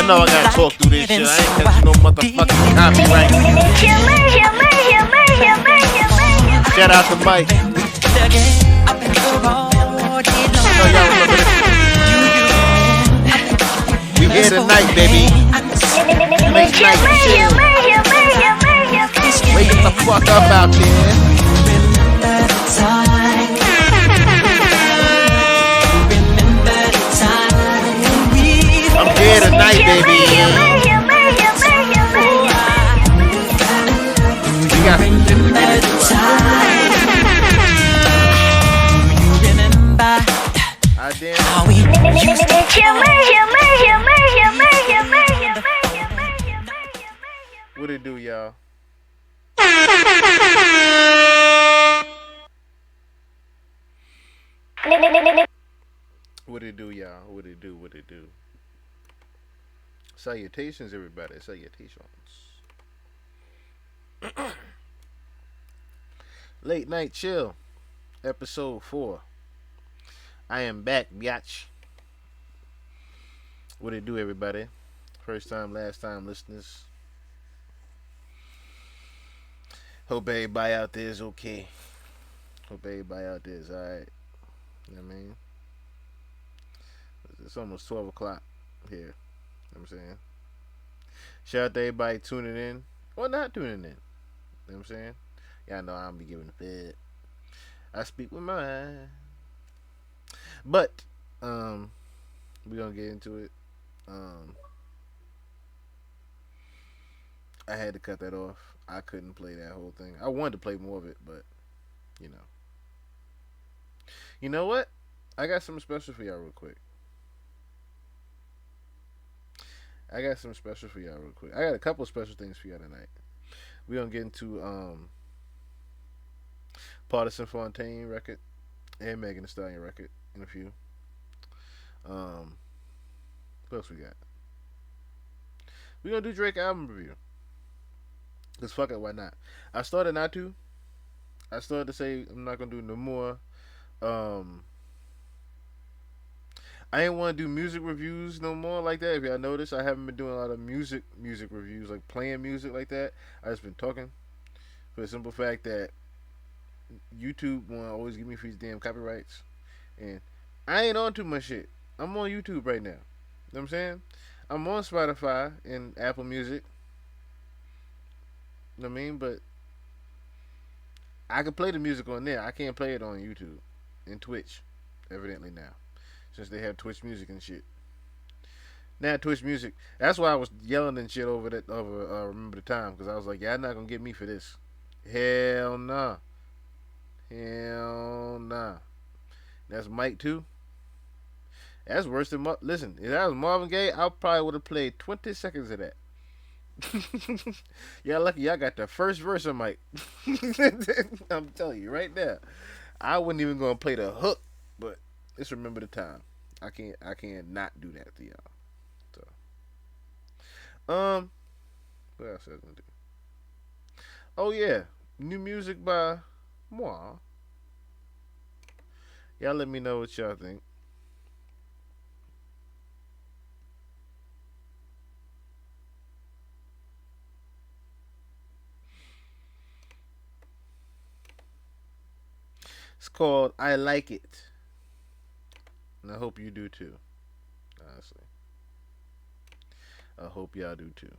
know I gotta talk through this shit. I ain't catching no motherfucking copyright. Shout out to Mike. Know y'all remember this? We here tonight, baby. Late night chill. Wake the fuck up out there. I'm here tonight, baby. We got some shit to get into. I damn. What it do, y'all? What it do, y'all? What it do? What it do? Salutations, everybody. Salutations. Late Night Chill, episode 4. I am back, biatch. What it do, everybody? First time, last time listeners. Hope everybody out there is okay. Hope everybody out there is alright. You know what I mean? It's almost 12 o'clock here. You know what I'm saying? Shout out to everybody tuning in. Or not tuning in. You know what I'm saying? Y'all know I'm be giving the fed. I speak with mine. But, we're gonna get into it. I had to cut that off. I couldn't play that whole thing. I wanted to play more of it, but, you know. You know what? I got something special for y'all real quick. I got a couple of special things for y'all tonight. We're gonna get into Partisan Fontaine record and Megan Thee Stallion record in a few. What else we got? We're gonna do Drake album review. Cause fuck it, why not? I started not to. I started to say I'm not gonna do no more. I ain't want to do music reviews no more like that. If y'all notice, I haven't been doing a lot of music reviews, like playing music like that. I just been talking for the simple fact that YouTube won't always give me for these damn copyrights, and I ain't on too much shit. I'm on YouTube right now. You know what I'm saying? I'm on Spotify and Apple Music. You know what I mean? But I can play the music on there. I can't play it on YouTube and Twitch, evidently now, since they have Twitch Music and shit. Now Twitch Music. That's why I was yelling and shit over that. Remember the time, because I was like, y'all not gonna get me for this. Hell nah. Hell nah. That's Mike too. That's worse than listen. If that was Marvin Gaye, I probably would have played 20 seconds of that. Y'all lucky y'all got the first verse of Mike. I'm telling you right now. I wasn't even gonna play the hook, but just remember the time. I can't not do that to y'all. So what else I was gonna do? Oh yeah. New music by moi. Y'all let me know what y'all think. It's called I Like It. And I hope you do too. Honestly. I hope y'all do too.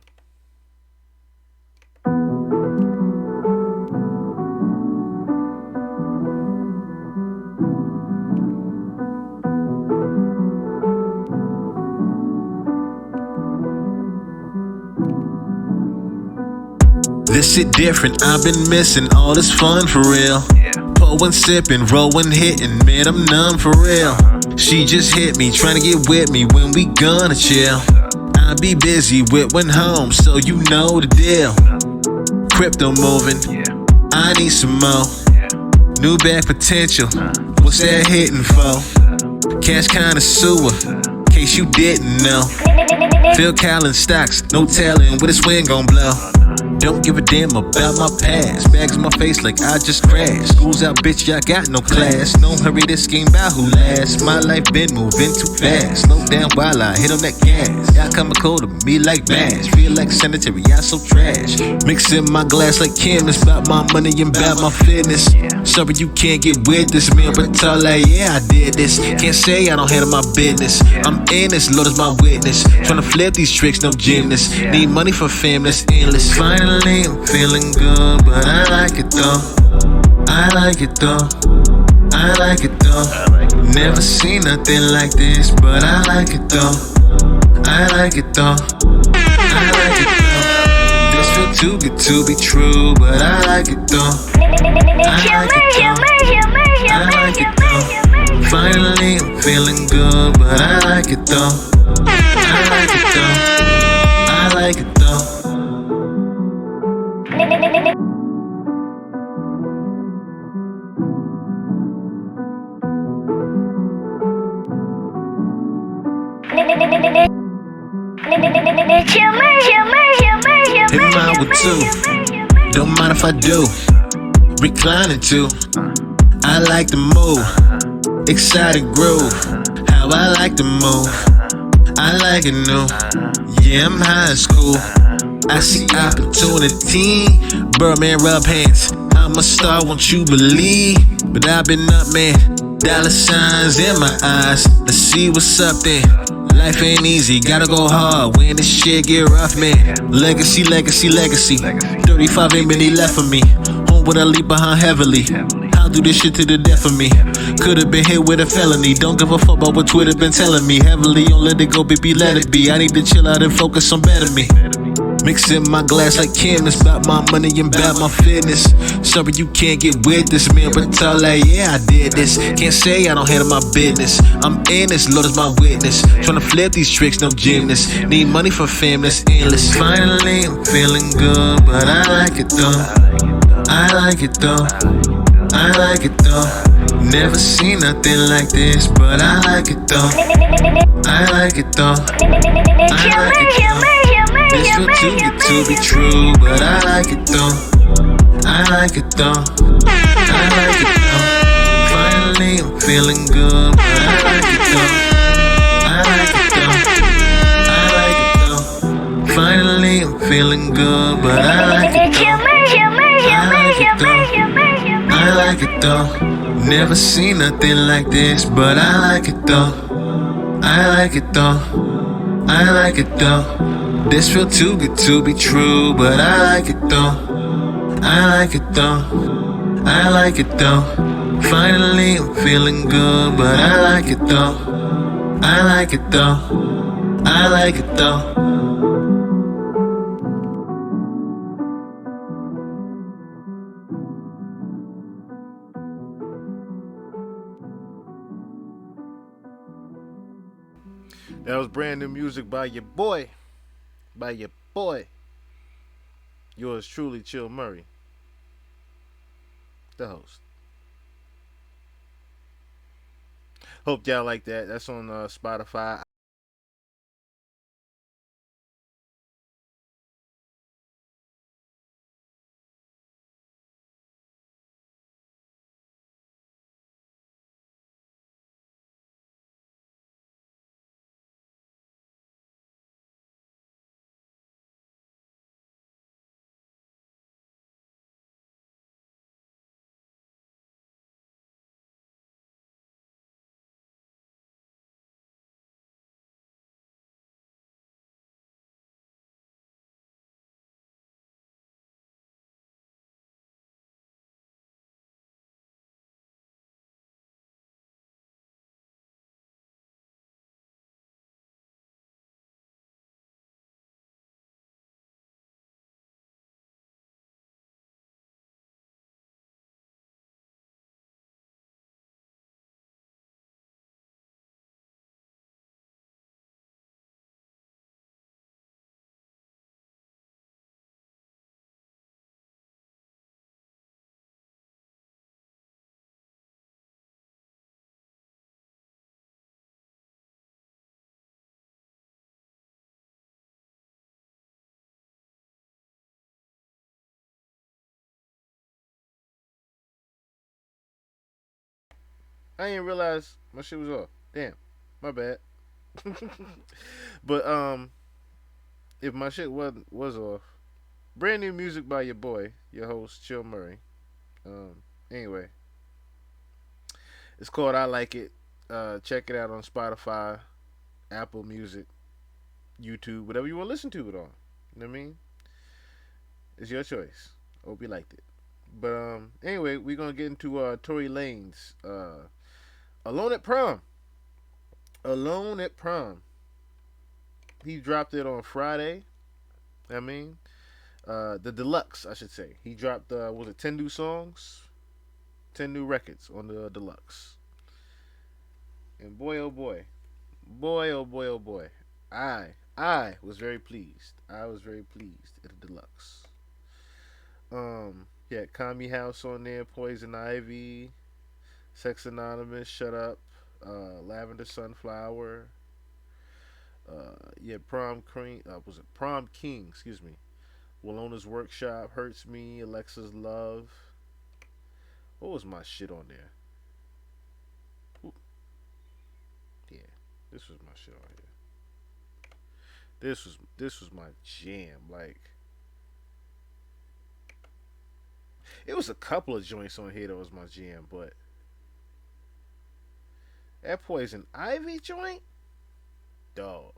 This shit different, I've been missing all this fun for real. Pulling, sipping, rolling, hitting, man, I'm numb for real. She just hit me, trying to get with me when we gonna chill. I be busy with one home, so you know the deal. Crypto moving, I need some more. New bag potential, what's that hitting for? Cash connoisseur, case you didn't know. Phil Collins stocks, no telling where this wind gon' blow. Don't give a damn about my past. Bags in my face like I just crashed. School's out, bitch, I got no class. No hurry, this game bout who last. My life been moving too fast. Slow down while I hit on that gas. Y'all coming cold to me like mash. Feel like sanitary, y'all so trash. Mixing my glass like chemists. About my money and about my fitness. Sorry you can't get with this, man, but tell like, yeah, I did this. Can't say I don't handle my business. I'm in this, Lord is my witness. Tryna flip these tricks, no gymnast. Need money for fam, that's endless. Finally, I'm feeling good, but I like it though. I like it though. I like it though. Never seen nothing like this, but I like it though. I like it though. I like it though. This feel too good to be true, but I like it though. I like it though. I like it though. Finally, I'm feeling good, but I like it though. I like it though. I like it though. Hit mine with two. Don't mind if I do. Reclining too. I like the move. Excited groove. How I like to move. I like it new. Yeah, I'm high in school. I see opportunity. Birdman rub hands. I'm a star, won't you believe? But I've been up, man. Dollar signs in my eyes. Let's see what's up then. Life ain't easy, gotta go hard when this shit get rough, man. Legacy, legacy, legacy. 35 ain't many left for me. Home with I leave behind heavily. I'll do this shit to the death of me. Could've been hit with a felony. Don't give a fuck about what Twitter been telling me. Heavily on let it go, baby, let it be. I need to chill out and focus on better me. Mixing my glass like chemists. About my money and about my fitness. Sorry you can't get with this, man, but tell like, yeah, I did this. Can't say I don't handle my business. I'm in this, Lord is my witness. Tryna flip these tricks, no gymnast. Need money for fam, that's endless. Finally, I'm feeling good, but I like it though. I like it though. I like it though. Never seen nothing like this, but I like it though. I like it though. I like it though. This feel too good to be true, but I like it though. I like it though. I like it though. Finally, I'm feeling good, but I like it though. I like it though. I like it though. Finally, I'm feeling good, but I like it though. I like it though. I like it though. Never seen nothing like this, but I like it though. I like it though. I like it though. This feel too good to be true, but I like it though. I like it though. I like it though. Finally, I'm feeling good, but I like it though. I like it though. I like it though. That was brand new music by your boy. By your boy. Yours truly, Chill Murray, the host. Hope y'all like that. That's on Spotify. I didn't realize my shit was off. Damn, my bad. But if my shit was off, brand new music by your boy, your host, Chill Murray. Anyway, it's called I Like It. Check it out on Spotify, Apple Music, YouTube, whatever you want to listen to it on. You know what I mean? It's your choice. Hope you liked it. But anyway, we're gonna get into Tory Lanez Alone at Prom. Alone at Prom. He dropped it on Friday. I mean, the deluxe, I should say. He dropped was it 10 new songs, 10 new records on the deluxe. And boy, oh boy, boy, oh boy, oh boy, I was very pleased. I was very pleased at the deluxe. Yeah, Kami House on there, Poison Ivy, Sex Anonymous, Shut Up, Lavender Sunflower, yeah, Prom King, was it Prom King? Excuse me. Walona's Workshop, Hurts Me, Alexa's Love. What was my shit on there? Ooh, yeah, this was my shit on here. This was my jam. Like it was a couple of joints on here that was my jam, but that Poison Ivy joint, dog.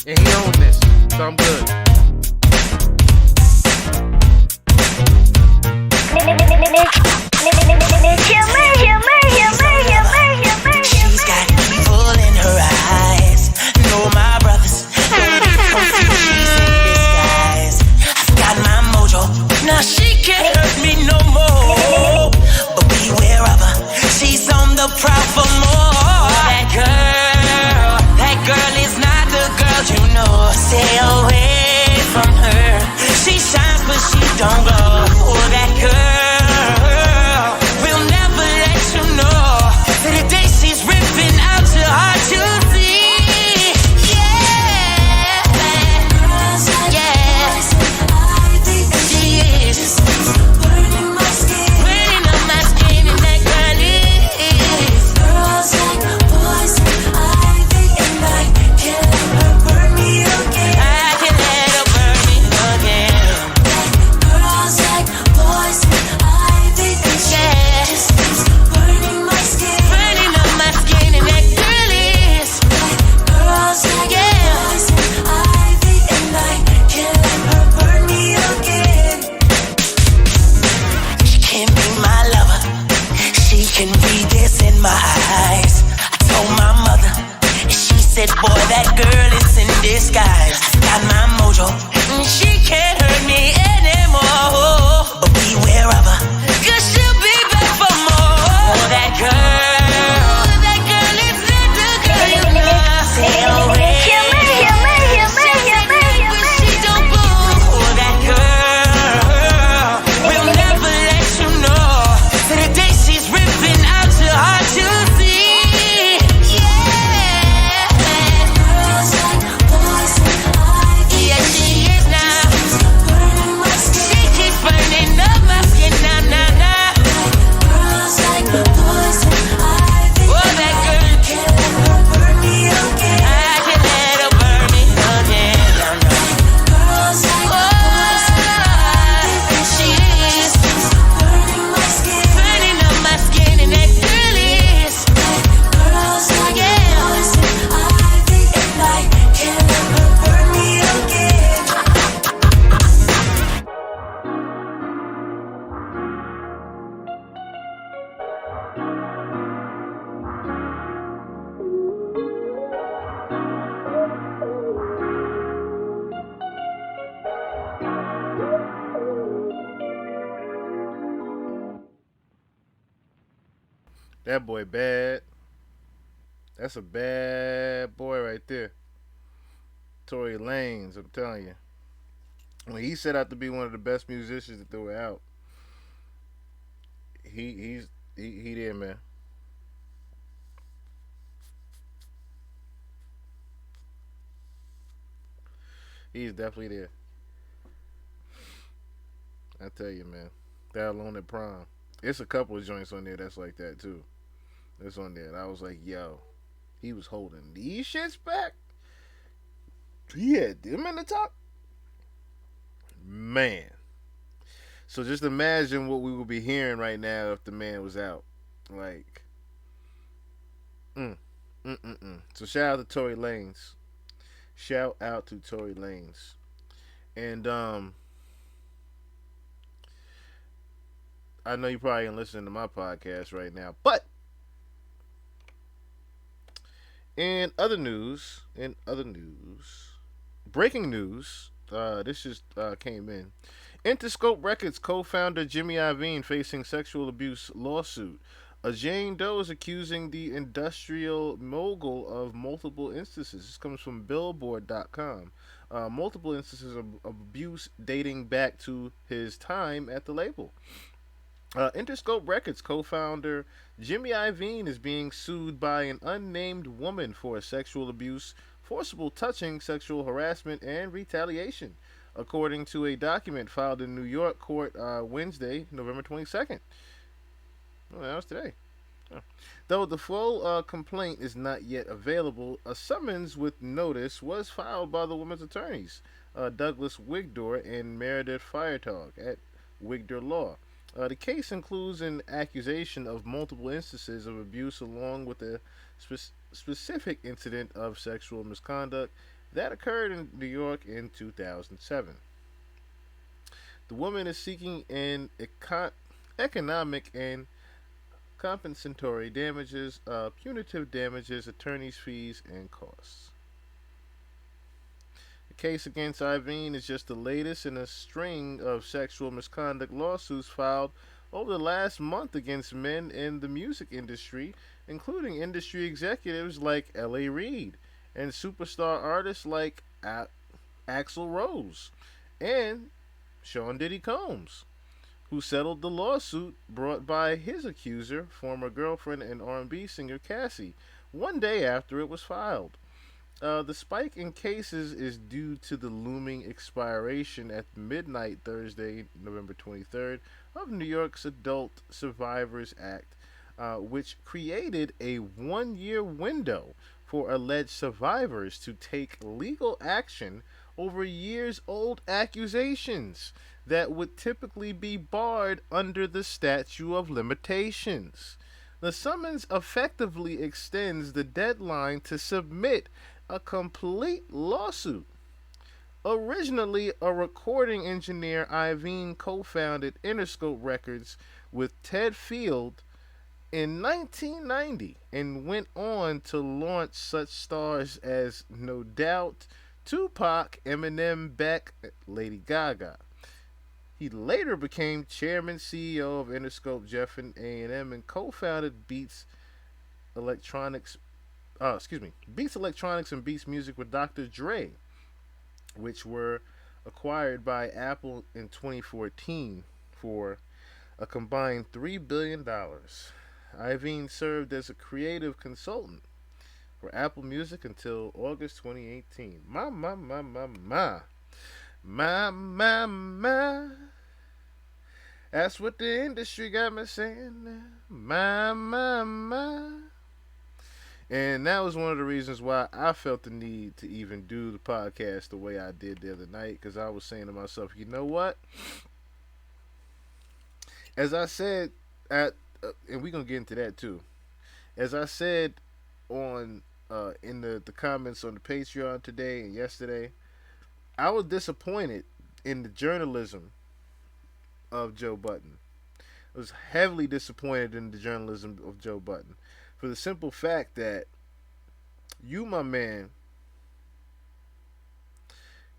And he owned this, so I'm good. She's got evil in her eyes. No, my brothers, don't be confused. She's in disguise. I've got my mojo. Now she can't hurt me no more. But beware of her. She's on the prowl for more. That girl is not the girl you know. Stay away from her. She shines, but she don't glow. Oh, that girl will never let you know. To the day she's ripping out your heart to see. Yeah, yeah, she is burning up my skin, and that girl is. Girls like poison ivy, and I can't let her burn me again. I can let her burn me again. Girls like poison ivy, and she just keeps burning my skin. Burning up my skin, and that girl is. Girls like poison ivy, and I can't let her burn me again. She can be my lover. She can read this in my eyes. I told my mother, and she said, boy, that girl is in disguise. Got my mojo, and she can't hurt me anymore. But beware of her, 'cause she'll be back for more. Oh, that girl is not the girl you know. Stay away. She don't move. Oh, that girl will never let you know. To the day she's ripping out your heart to see. Yeah, girls like poison ivy. Yeah, she is now. She keeps burning up my skin now, now, now. Girls like poison ivy. Oh, that girl can't let her burn me again. I can let her burn me again. Now, now. Girls like poison ivy. She is burning my skin, burning up my skin, and that girl is. Girls like poison ivy, and I can't let her burn me again. That boy bad. That's a bad boy right there. Tory Lanez, I'm telling you. When he set out to be one of the best musicians to throw it out, he there, man. He's definitely there. I tell you, man. That alone at prom. It's a couple of joints on there that's like that too. That's on there. And I was like, yo, he was holding these shits back. He had them in the top. Man. So just imagine what we would be hearing right now if the man was out. Like, mm, So shout out to Tory Lanez. Shout out to Tory Lanez. And I know you probably ain't listening to my podcast right now, but in other news, breaking news. This just came in. Interscope Records co-founder Jimmy Iovine facing sexual abuse lawsuit. A Jane Doe is accusing the industrial mogul of multiple instances. This comes from Billboard.com. Multiple instances of abuse dating back to his time at the label. Interscope Records co-founder Jimmy Iovine is being sued by an unnamed woman for sexual abuse, forcible touching, sexual harassment, and retaliation, according to a document filed in New York court Wednesday, November 22nd. Oh, that was today. Oh. Though the full complaint is not yet available, a summons with notice was filed by the woman's attorneys, Douglas Wigdor and Meredith Firetog at Wigdor Law. The case includes an accusation of multiple instances of abuse along with a specific incident of sexual misconduct that occurred in New York in 2007. The woman is seeking an economic and compensatory damages, punitive damages, attorney's fees, and costs. The case against Iovine is just the latest in a string of sexual misconduct lawsuits filed over the last month against men in the music industry, including industry executives like L.A. Reid and superstar artists like Axl Rose and Sean Diddy Combs, who settled the lawsuit brought by his accuser, former girlfriend and R&B singer Cassie, one day after it was filed. The spike in cases is due to the looming expiration at midnight Thursday, November 23rd, of New York's Adult Survivors Act, which created a 1 year window for alleged survivors to take legal action over years old accusations that would typically be barred under the statute of limitations. The summons effectively extends the deadline to submit a complete lawsuit. Originally a recording engineer, Iovine co-founded Interscope Records with Ted Field in 1990 and went on to launch such stars as No Doubt, Tupac, Eminem, Beck, Lady Gaga. He later became chairman CEO of Interscope Jeff and A&M and co-founded Electronics Beats Electronics and Beats Music with Dr. Dre, which were acquired by Apple in 2014 for a combined $3 billion. Iovine served as a creative consultant for Apple Music until August 2018. My, my, my, my, my. My, my, my. That's what the industry got me saying now. My, my, my. And that was one of the reasons why I felt the need to even do the podcast the way I did the other night. Because I was saying to myself, you know what? As I said, and we're going to get into that too. As I said on in the comments on the Patreon today and yesterday, I was disappointed in the journalism of Joe Budden. I was heavily disappointed in the journalism of Joe Budden for the simple fact that you, my man,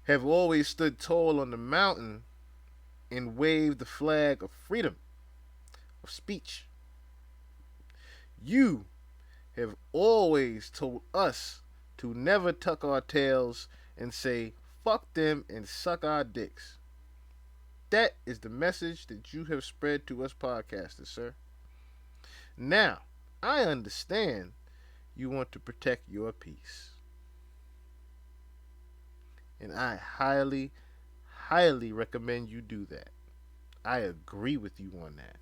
have always stood tall on the mountain and waved the flag of freedom, of speech. You have always told us to never tuck our tails and say, fuck them and suck our dicks. That is the message that you have spread to us podcasters, sir. Now, I understand you want to protect your peace. And I highly, highly recommend you do that. I agree with you on that.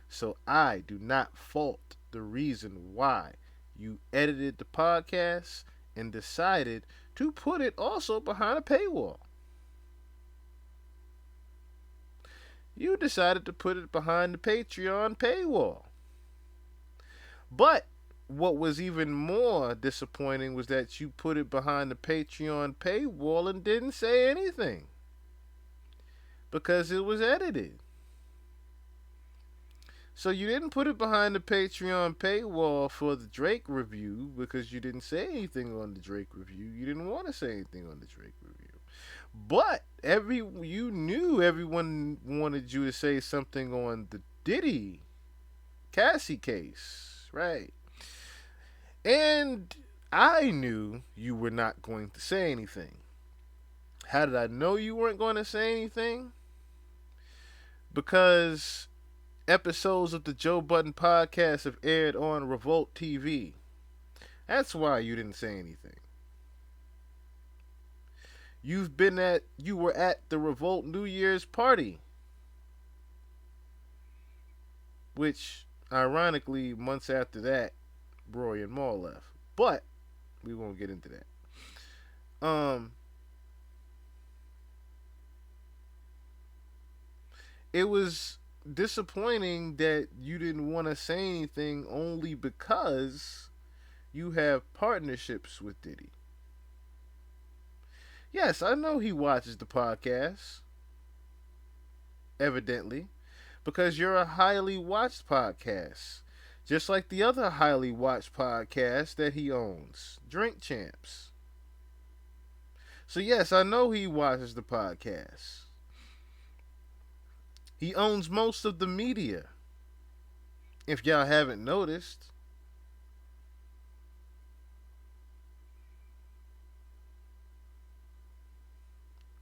So I do not fault the reason why you edited the podcast and decided to put it also behind a paywall. You decided to put it behind the Patreon paywall. But what was even more disappointing was that you put it behind the Patreon paywall and didn't say anything because it was edited. So you didn't put it behind the Patreon paywall for the Drake review because you didn't say anything on the Drake review. You didn't want to say anything on the Drake review. But you knew everyone wanted you to say something on the Diddy Cassie case, right? And I knew you were not going to say anything. How did I know you weren't going to say anything? Because episodes of the Joe Budden podcast have aired on Revolt TV. That's why you didn't say anything. You were at the Revolt New Year's party, which ironically months after that, Roy and Maul left. But we won't get into that. It was disappointing that you didn't want to say anything only because you have partnerships with Diddy. Yes, I know he watches the podcast. Evidently. Because you're a highly watched podcast. Just like the other highly watched podcast that he owns, Drink Champs. So yes, I know he watches the podcast. He owns most of the media. If y'all haven't noticed.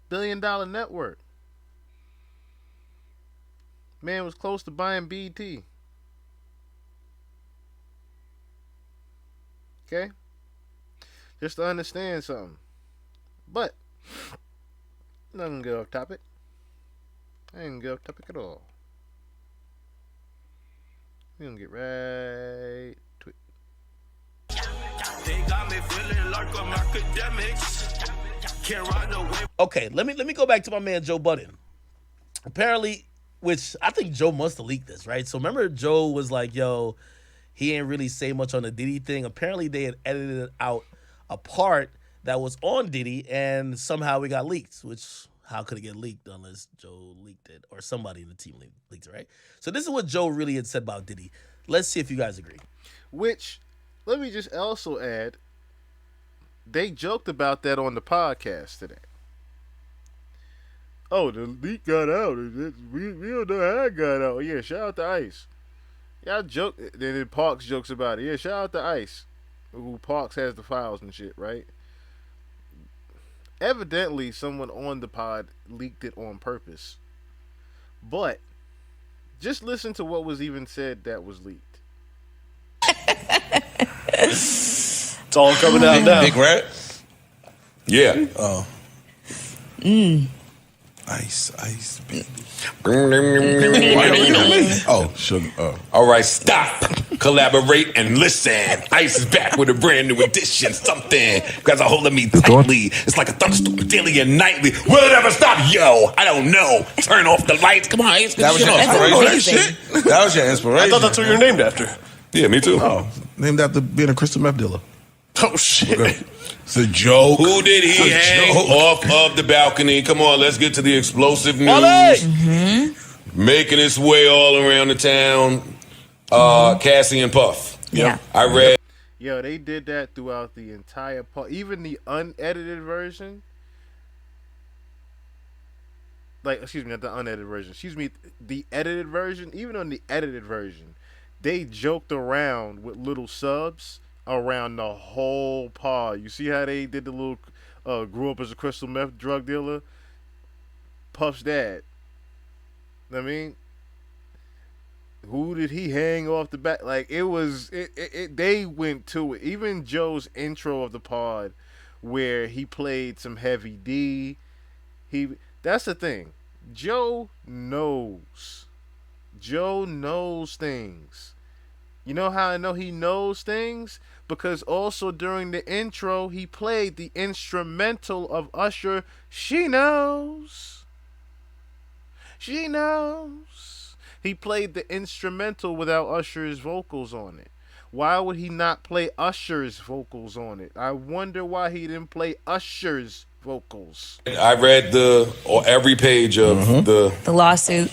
$1 billion network. Man was close to buying BT. Okay? Just to understand something. But, I'm not gonna get off topic. I ain't gonna get off topic at all. We're gonna get right to it. They got me feeling like I'm academics. Can't ride no way. Okay, let me go back to my man Joe Budden. Apparently, which I think Joe must have leaked this, right? So remember Joe was like, yo, he ain't really say much on the Diddy thing. Apparently they had edited out a part that was on Diddy and somehow it got leaked, which how could it get leaked unless Joe leaked it or somebody in the team leaked it, right? So this is what Joe really had said about Diddy. Let's see if you guys agree. Which, let me just also add, they joked about that on the podcast today. Oh, the leak got out. We don't know how it got out. Yeah, shout out to Ice. Y'all joke. Then Parks jokes about it. Yeah, shout out to Ice. Who Parks has the files and shit, right? Evidently, someone on the pod leaked it on purpose. But, just listen to what was even said that was leaked. It's all coming out now. Big Rat? Yeah. Oh. Ice, baby. Oh, sugar. Oh. All right, stop. Collaborate and listen. Ice is back with a brand new edition. Something grabs a hold of me tightly. It's like a thunderstorm daily and nightly. Will it ever stop? Yo, I don't know. Turn off the lights. Come on, Ice. That was your inspiration? That was your inspiration? I thought that's what you were named after. Yeah, me too. Oh, named after being a crystal meth dealer. Oh, shit. Okay. It's a joke. Who did he hang off of the balcony? Come on, let's get to the explosive news. Making its way all around the town. Cassie and Puff. Yeah. I read. Yo, they did that throughout the entire part. Even the unedited version. Like, excuse me, not the unedited version. Excuse me, the edited version. Even on the edited version, they joked around with little subs around the whole pod. You see how they did the little grew up as a crystal meth drug dealer? Puff's dad. I mean, who did he hang off the back? Like, it was, they went to it. Even Joe's intro of the pod where he played some Heavy D. That's the thing. Joe knows. Joe knows things. You know how I know he knows things? Because also during the intro, he played the instrumental of Usher. She knows. She knows. He played the instrumental without Usher's vocals on it. Why would he not play Usher's vocals on it? I wonder why he didn't play Usher's vocals. I read every page of The lawsuit,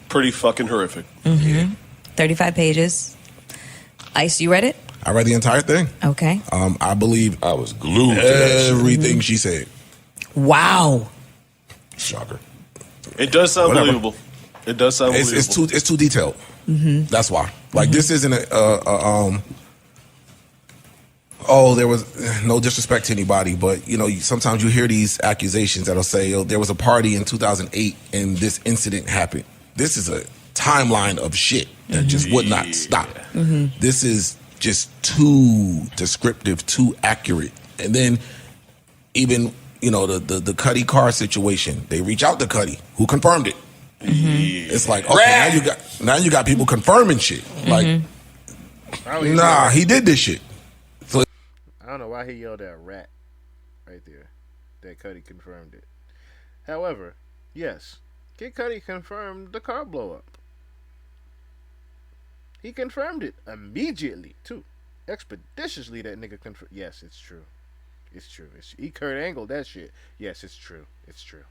Pretty fucking horrific. 35 pages. Ice, you read it? I read the entire thing. Okay. I believe I was glued to that shit. everything she said. Wow. Shocker. It does sound Whatever. believable. It does sound believable. It's too detailed. That's why. Like this isn't oh, there was no disrespect to anybody, but you know, sometimes you hear these accusations that'll say, "Oh, there was a party in 2008 and this incident happened." This is a timeline of shit that just would not stop. This is just too descriptive, too accurate. And then even, you know, the Cuddy car situation, they reach out to Cuddy, who confirmed it. It's like, okay, now you got people confirming shit. Like, nah, he did this shit. So I don't know why he yelled at rat right there. That Cuddy confirmed it. However, yes, Kid Cudi confirmed the car blow up. He confirmed it immediately too, expeditiously. That nigga confirmed. Yes, it's true. It's true. He Kurt Angle that shit. Yes, it's true. It's true.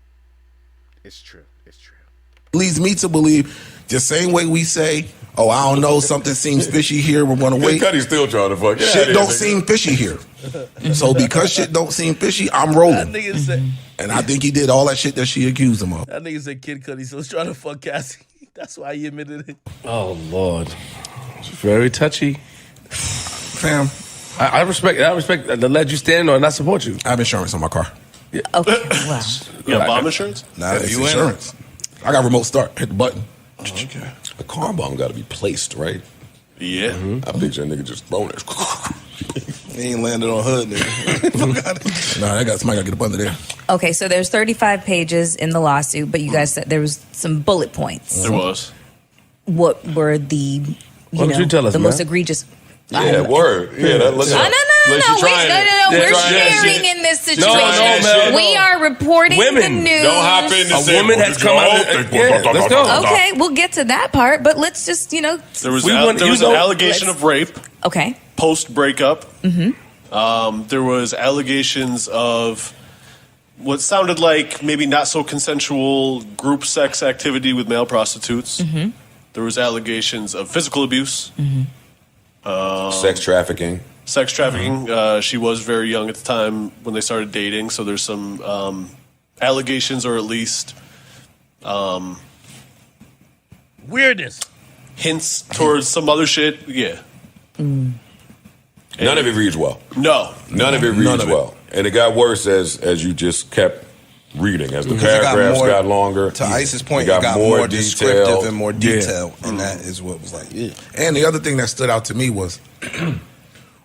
It's true. It's true. leads me to believe the same way we say, oh, I don't know, something seems fishy here, we're going to wait. Cuddy's still trying to fuck. Shit don't seem fishy here. So because shit don't seem fishy, I'm rolling. That nigga said, And I think he did all that shit that she accused him of. that nigga said Kid Cudi, so he's trying to fuck Cassie. That's why he admitted it. Oh Lord, it's very touchy. Fam, I respect the leg you stand on, and I support you. I have insurance on my car. Okay, wow. You got bomb insurance? Nah, it's insurance. I got remote start. Hit the button. Okay. A car bomb got to be placed, right? Yeah. I picture a nigga just throwing it. He ain't landed on hood, nigga. Nah, somebody got to get up under there. Okay, so there's 35 pages in the lawsuit, but you guys said there was some bullet points. There was. What were the Why don't you tell us, the man? most egregious? Yeah, word. Yeah, that looks No, like. We're sharing in this situation. no, we are reporting Women. the news. Don't hop in A woman has come out. Yeah, let's go. Okay, we'll get to that part, but let's just, There was, We want- there you was an know- allegation of rape okay. post breakup. There was allegations of what sounded like maybe not so consensual group sex activity with male prostitutes. There was allegations of physical abuse, Sex trafficking. sex trafficking. She was very young at the time when they started dating, so there's some allegations, or at least Weirdness. hints towards some other shit. Yeah. None of it reads well. No. None of it reads well. And it got worse as you just kept reading. As the Because it got paragraphs more- got longer. To Ice's point, it it got more detail. descriptive and more detail, and that is what was like. Yeah. And the other thing that stood out to me was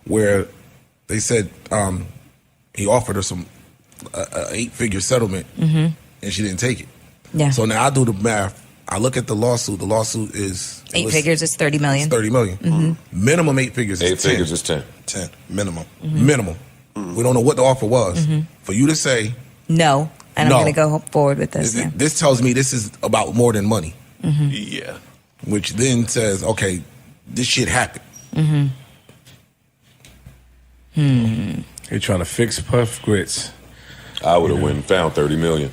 where they said he offered her some 8-figure settlement, and she didn't take it. Yeah. So now I do the math. I look at the lawsuit. The lawsuit is 8 figures is 30 million. 30 million. Minimum 8 figures is 8 10. figures is 10. 10 minimum. Minimum. We don't know what the offer was. For you to say, No, and No. I'm going to go forward with this. Yeah. this tells me this is about more than money, Yeah. which then says, okay, this shit happened. You're trying to fix Puff Grits. I would have went and found 30 million.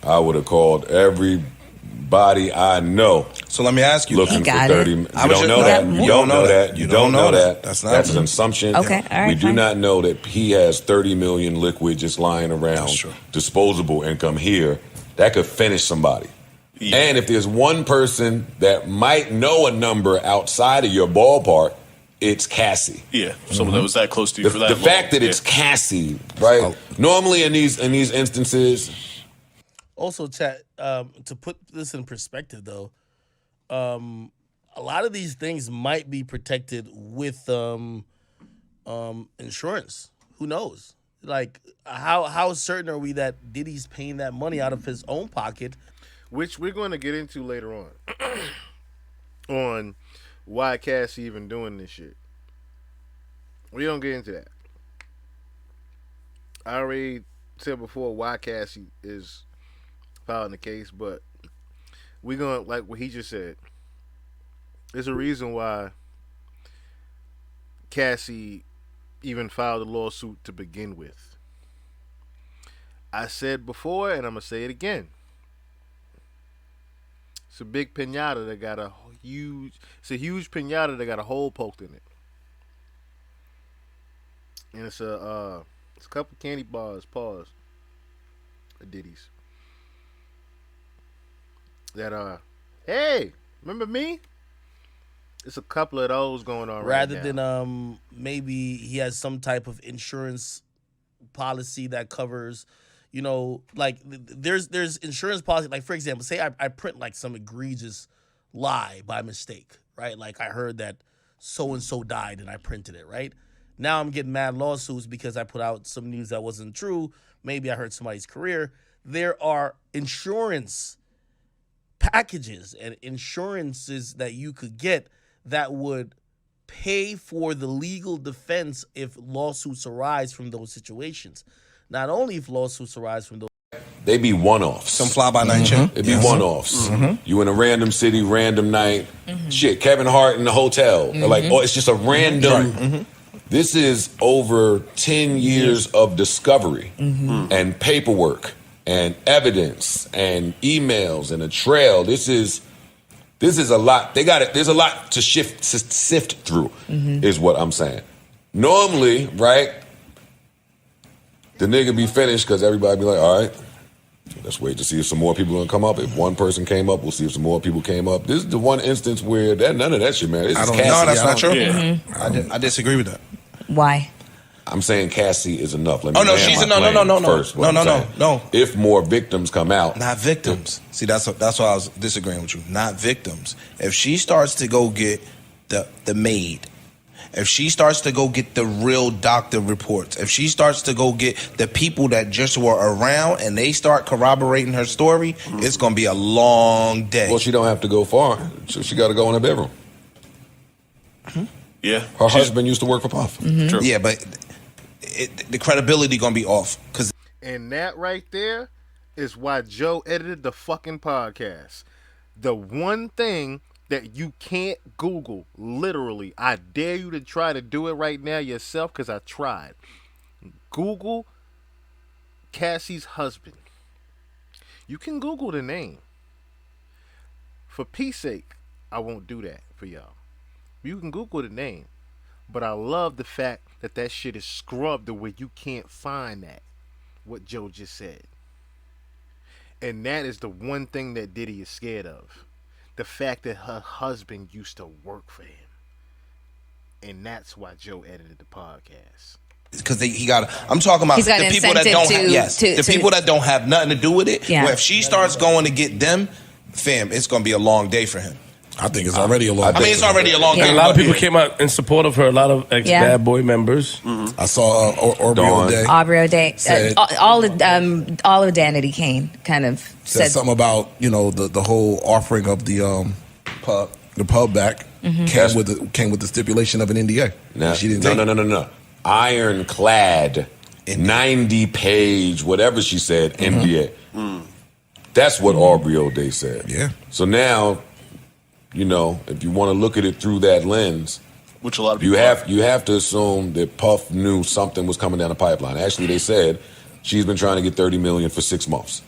I would have called everybody I know So let me ask you. looking He for got 30. it. You I was don't just- know no, that. you You don't know that. You You don't know that. That's not- That's an assumption. Okay, all right, We do fine. not know that he has 30 million liquid just lying around. That's true. Disposable income here that could finish somebody. Yeah. And if there's one person that might know a number outside of your ballpark, it's Cassie. Yeah. Someone that was that close to you The, for that the long. fact that Yeah. it's Cassie, right? Normally in these instances, Also, chat, to put this in perspective, though, a lot of these things might be protected with insurance. who knows? Like, how certain are we that Diddy's paying that money out of his own pocket? Which we're going to get into later on. On why Cassie even doing this shit. We don't get into that. I already said before why Cassie is filing the case, but we're going to, like what he just said, there's a reason why Cassie even filed a lawsuit to begin with. I said before, and I'm going to say it again. It's a big pinata that got a huge pinata that got a hole poked in it. And it's a couple candy bars, pause, Diddy's. That hey, remember me? It's a couple of those going on Rather right now. than maybe he has some type of insurance policy that covers, like there's insurance policy. Like, for example, say I print like some egregious lie by mistake, right? Like I heard that so and so died and I printed it, right? Now I'm getting mad lawsuits because I put out some news that wasn't true. Maybe I hurt somebody's career. There are insurance packages and insurances that you could get that would pay for the legal defense if lawsuits arise from those situations. Not only if lawsuits arise from those. They be one-offs. Some fly-by-night shit. It'd be one-offs. You in a random city, random night. Shit, Kevin Hart in the hotel. Like, it's just a random. This is over 10 years of discovery and paperwork and evidence and emails and a trail. This is a lot. They got it. There's a lot to sift through, is what I'm saying. Normally, right, the nigga be finished because everybody be like, all right, let's wait to see if some more people gonna come up. If one person came up, we'll see if some more people came up. This is the one instance where none of that shit, man. This is Cassie. No, that's not true. Yeah. I disagree with that. Why? I'm saying Cassie is enough. Let me Oh, no, land she's my a no, plane no, no, no, first, what no, I'm no, saying. no. If more victims come out, Not victims. See, that's why I was disagreeing with you. Not victims. If she starts to go get the maid, if she starts to go get the real doctor reports, if she starts to go get the people that just were around and they start corroborating her story, it's going to be a long day. well, she don't have to go far. She got to go in her bedroom. Yeah. Her husband used to work for Puff. True. Yeah, but the credibility going to be off. Because And that right there is why Joe edited the fucking podcast. The one thing that you can't Google, literally, I dare you to try to do it right now yourself because I tried. Google Cassie's husband. You can Google the name. For peace sake, I won't do that for y'all. You can Google the name. But I love the fact that shit is scrubbed the way you can't find that. What Joe just said. And that is the one thing that Diddy is scared of. The fact that her husband used to work for him. And that's why Joe edited the podcast. because he got. I'm talking about He's got the an people that incentive don't. The people that don't have nothing to do with it. Yeah. Where if she starts going to get them, fam, it's going to be a long day for him. I think it's already a long. I mean, it's already a long And day. a lot of people came out in support of her. A lot of ex-Bad Boy members. I saw Aubrey O'Day. Aubrey O'Day. Said- All of Danity Kane kind of Said said something about the whole offering of the pub back came with the stipulation of an NDA. Now, She didn't take it. no. Ironclad, 90-page, whatever she said, NDA. That's what Aubrey O'Day said. Yeah. So now, if you want to look at it through that lens, which a lot of you people you have to assume that Puff knew something was coming down the pipeline. Actually, they said she's been trying to get $30 million for 6 months.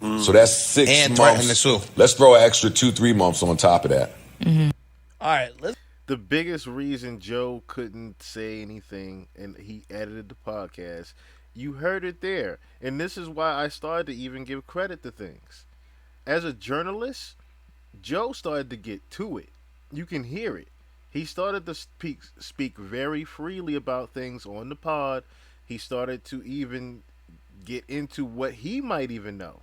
So that's 6 And threatened months. to sue. Let's throw an extra 2-3 months on top of that. All right, let's. The biggest reason Joe couldn't say anything and he edited the podcast, you heard it there. And this is why I started to even give credit to things. As a journalist, Joe started to get to it. You can hear it. He started to speak very freely about things on the pod. He started to even get into what he might even know.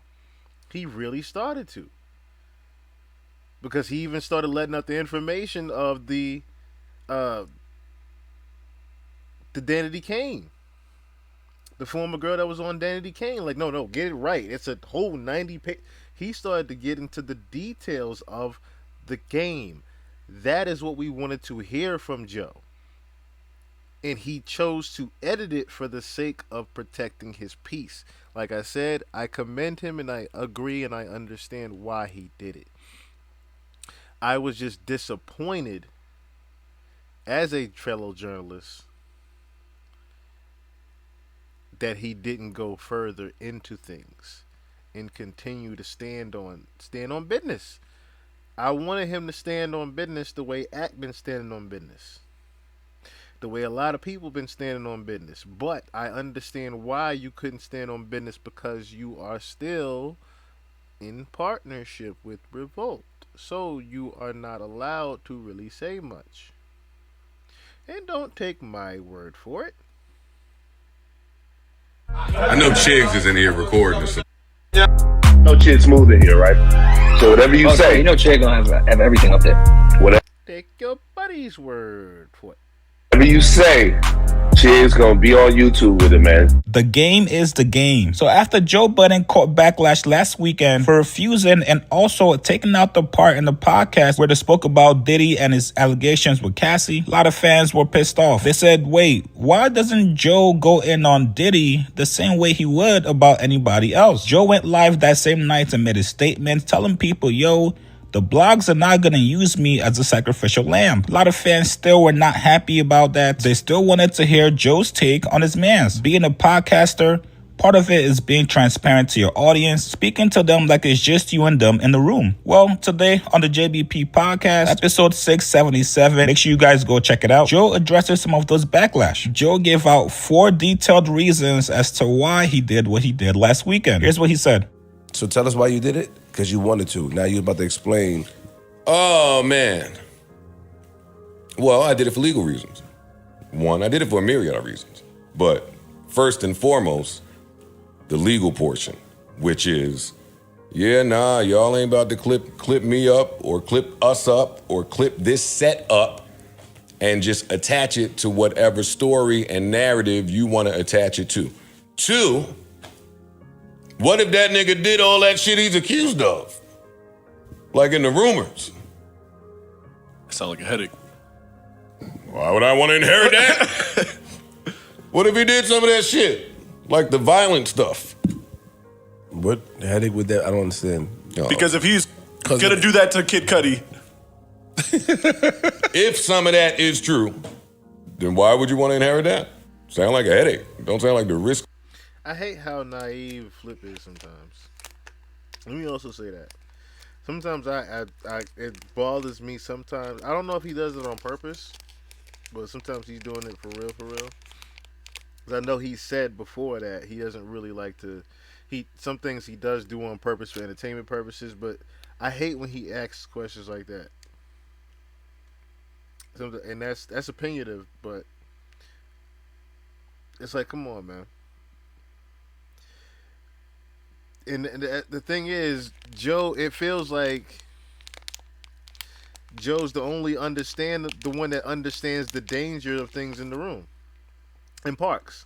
He really started to. Because he even started letting out the information of the Danity Kane. The former girl that was on Danity Kane, like, no, get it right. It's a whole 90 page. He started to get into the details of the game. That is what we wanted to hear from Joe. And he chose to edit it for the sake of protecting his peace. Like I said, I commend him and I agree and I understand why he did it. I was just disappointed as a fellow journalist that he didn't go further into things and continue to stand on business. I wanted him to stand on business the way Ack been standing on business. The way a lot of people been standing on business. But I understand why you couldn't stand on business, because you are still in partnership with Revolt. So you are not allowed to really say much. And don't take my word for it. I know Chigs is in here recording this. No Chig Smooth in here, right? So whatever you say, you know, Chig gonna have everything up there. Whatever Take your buddy's word for it. you say, Chig's gonna be on YouTube with it, man. The game is the game. So after Joe Budden caught backlash last weekend for refusing and also taking out the part in the podcast where they spoke about Diddy and his allegations with Cassie, a lot of fans were pissed off. They said, wait, why doesn't Joe go in on Diddy the same way he would about anybody else? Joe went live that same night and made a statement telling people, yo, the blogs are not going to use me as a sacrificial lamb. A lot of fans still were not happy about that. They still wanted to hear Joe's take on his mans. Being a podcaster, part of it is being transparent to your audience, speaking to them like it's just you and them in the room. Well, today on the JBP podcast, episode 677, make sure you guys go check it out. Joe addresses some of those backlash. Joe gave out 4 detailed reasons as to why he did what he did last weekend. Here's what he said. So tell us why you did it, because you wanted to. Now you're about to explain. Oh, man. Well, I did it for legal reasons. One, I did it for a myriad of reasons. But first and foremost, the legal portion, which is, y'all ain't about to clip me up or clip us up or clip this set up and just attach it to whatever story and narrative you want to attach it to. 2, what if that nigga did all that shit he's accused of? Like in the rumors. Sound like a headache. Why would I want to inherit that? What if he did some of that shit? Like the violent stuff. What headache with that? I don't understand. Because if he's gonna do that to Kid Cudi. If some of that is true, then why would you want to inherit that? Sound like a headache. Don't sound like the risk. I hate how naive Flip is sometimes. Let me also say that. Sometimes it bothers me sometimes. I don't know if he does it on purpose, but sometimes he's doing it for real, for real. Because I know he said before that he doesn't really like to... Some things he does do on purpose for entertainment purposes, but I hate when he asks questions like that. And that's opinionative, but it's like, come on, man. And the thing is, Joe, it feels like Joe's the one that understands the danger of things in the room. And Parks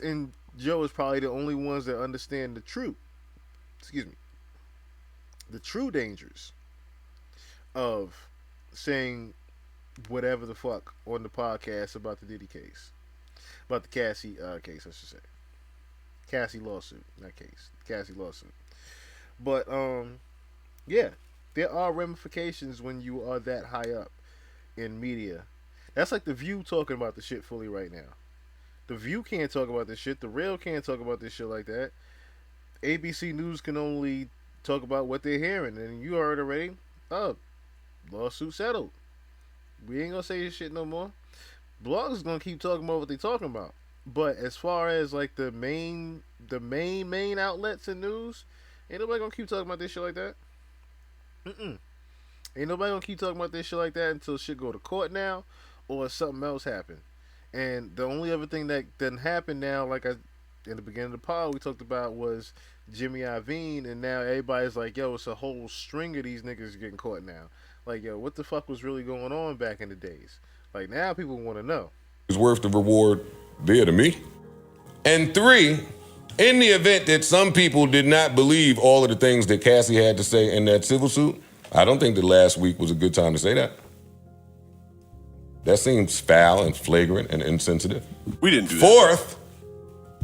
and Joe is probably the only ones that understand the true dangers of saying whatever the fuck on the podcast about the Diddy case, about the Cassie case, I should say. Cassie lawsuit, not case. Cassie lawsuit. But yeah, there are ramifications when you are that high up in media. That's like the View talking about the shit fully right now. The View can't talk about this shit. The Real can't talk about this shit like that. ABC News can only talk about what they're hearing, and you heard already. Oh, lawsuit settled. We ain't gonna say this shit no more. Blogs gonna keep talking about what they talking about. But as far as like the main outlets and news, ain't nobody gonna keep talking about this shit like that. Ain't nobody gonna keep talking about this shit like that until shit go to court now, or something else happen. And the only other thing that doesn't happen now, like in the beginning of the pod we talked about, was Jimmy Iovine, and now everybody's like, yo, it's a whole string of these niggas getting caught now. Like, yo, what the fuck was really going on back in the days? Like, now people want to know. It's worth the reward there to me. And 3, in the event that some people did not believe all of the things that Cassie had to say in that civil suit, I don't think that last week was a good time to say that. That seems foul and flagrant and insensitive. We didn't do that. 4th.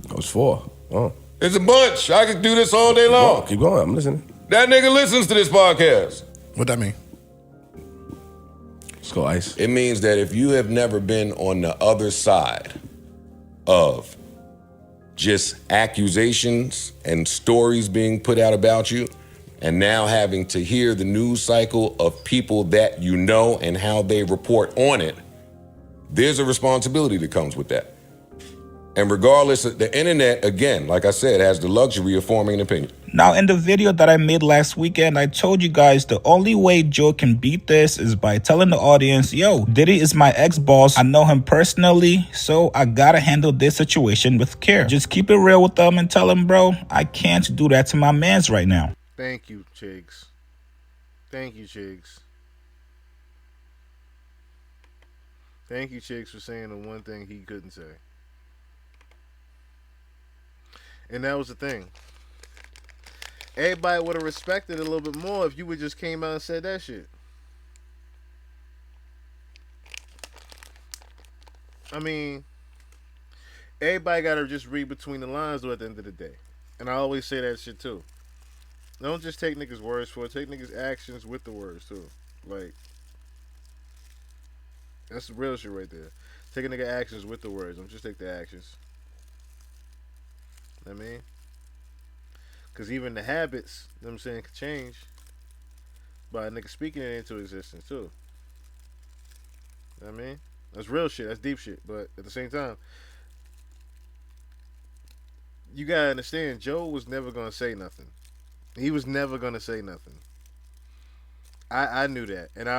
That was 4. Oh. It's a bunch. I could do this all day long. Keep going. I'm listening. That nigga listens to this podcast. What that mean? Let's go, Ice. It means that if you have never been on the other side of just accusations and stories being put out about you, and now having to hear the news cycle of people that you know and how they report on it, there's a responsibility that comes with that. And regardless, the internet, again, like I said, has the luxury of forming an opinion. Now, in the video that I made last weekend, I told you guys the only way Joe can beat this is by telling the audience, yo, Diddy is my ex-boss. I know him personally, so I gotta handle this situation with care. Just keep it real with them and tell them, bro, I can't do that to my mans right now. Thank you, Chigs. Thank you, Chigs. Thank you, Chigs, for saying the one thing he couldn't say. And that was the thing. Everybody would have respected it a little bit more if you would just came out and said that shit. I mean, everybody got to just read between the lines though at the end of the day. And I always say that shit too. Don't just take niggas' words for it. Take niggas' actions with the words too. Like, that's the real shit right there. Take a nigga actions with the words. Don't just take the actions. I mean, because even the habits, you know what I'm saying, could change by a nigga speaking it into existence too. You know what I mean? That's real shit. That's deep shit. But at the same time, you gotta understand, Joe was never gonna say nothing. He was never gonna say nothing. I knew that, and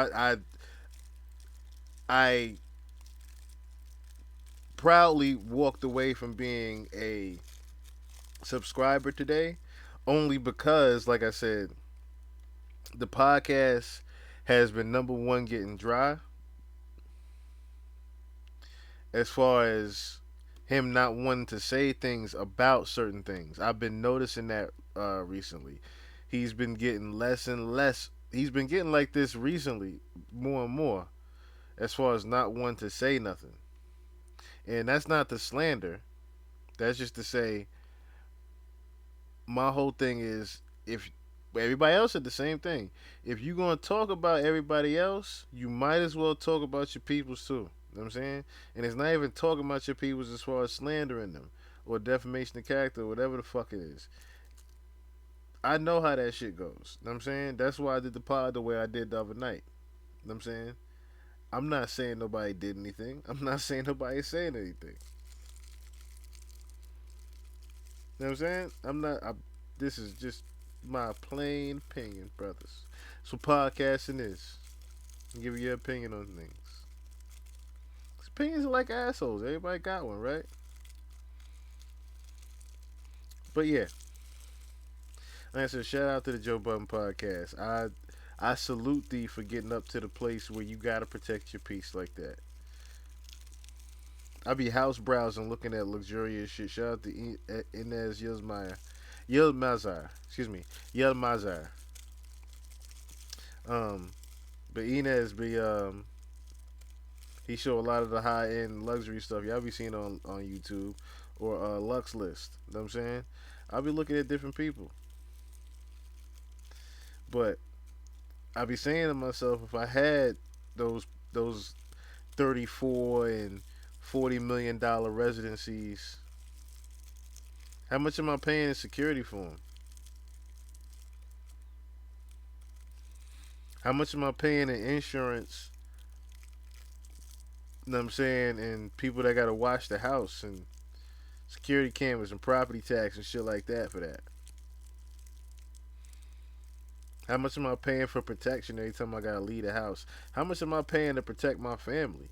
I proudly walked away from being a subscriber today, only because, like I said, the podcast has been number one getting dry as far as him not wanting to say things about certain things. I've been noticing that recently. He's been getting less and less. He's been getting like this recently, more and more, as far as not wanting to say nothing. And that's not to slander. That's just to say, my whole thing is, if everybody else said the same thing, if you're going to talk about everybody else, you might as well talk about your peoples too. You know what I'm saying? And it's not even talking about your peoples as far as slandering them or defamation of character or whatever the fuck it is. I know how that shit goes. You know what I'm saying? That's why I did the pod the way I did the other night. You know what I'm saying? I'm not saying nobody did anything. I'm not saying nobody saying anything. You know what I'm saying? This is just my plain opinion, brothers. So podcasting is. Give you your opinion on things. Opinions are like assholes. Everybody got one, right? But yeah. Like I said, shout out to the Joe Budden podcast. I salute thee for getting up to the place where you gotta protect your peace like that. I be house browsing, looking at luxurious shit. Shout out to Inez Yilmazar. Excuse me, Yilmazar. But Inez be he show a lot of the high end luxury stuff y'all be seeing on YouTube or Lux List. You know what I'm saying? I'll be looking at different people, but I be saying to myself, if I had those 34 and $40 million residencies, how much am I paying in security for them? How much am I paying in insurance? You know what I'm saying? And people that gotta watch the house and security cameras and property tax and shit like that for that. How much am I paying for protection every time I gotta leave the house? How much am I paying to protect my family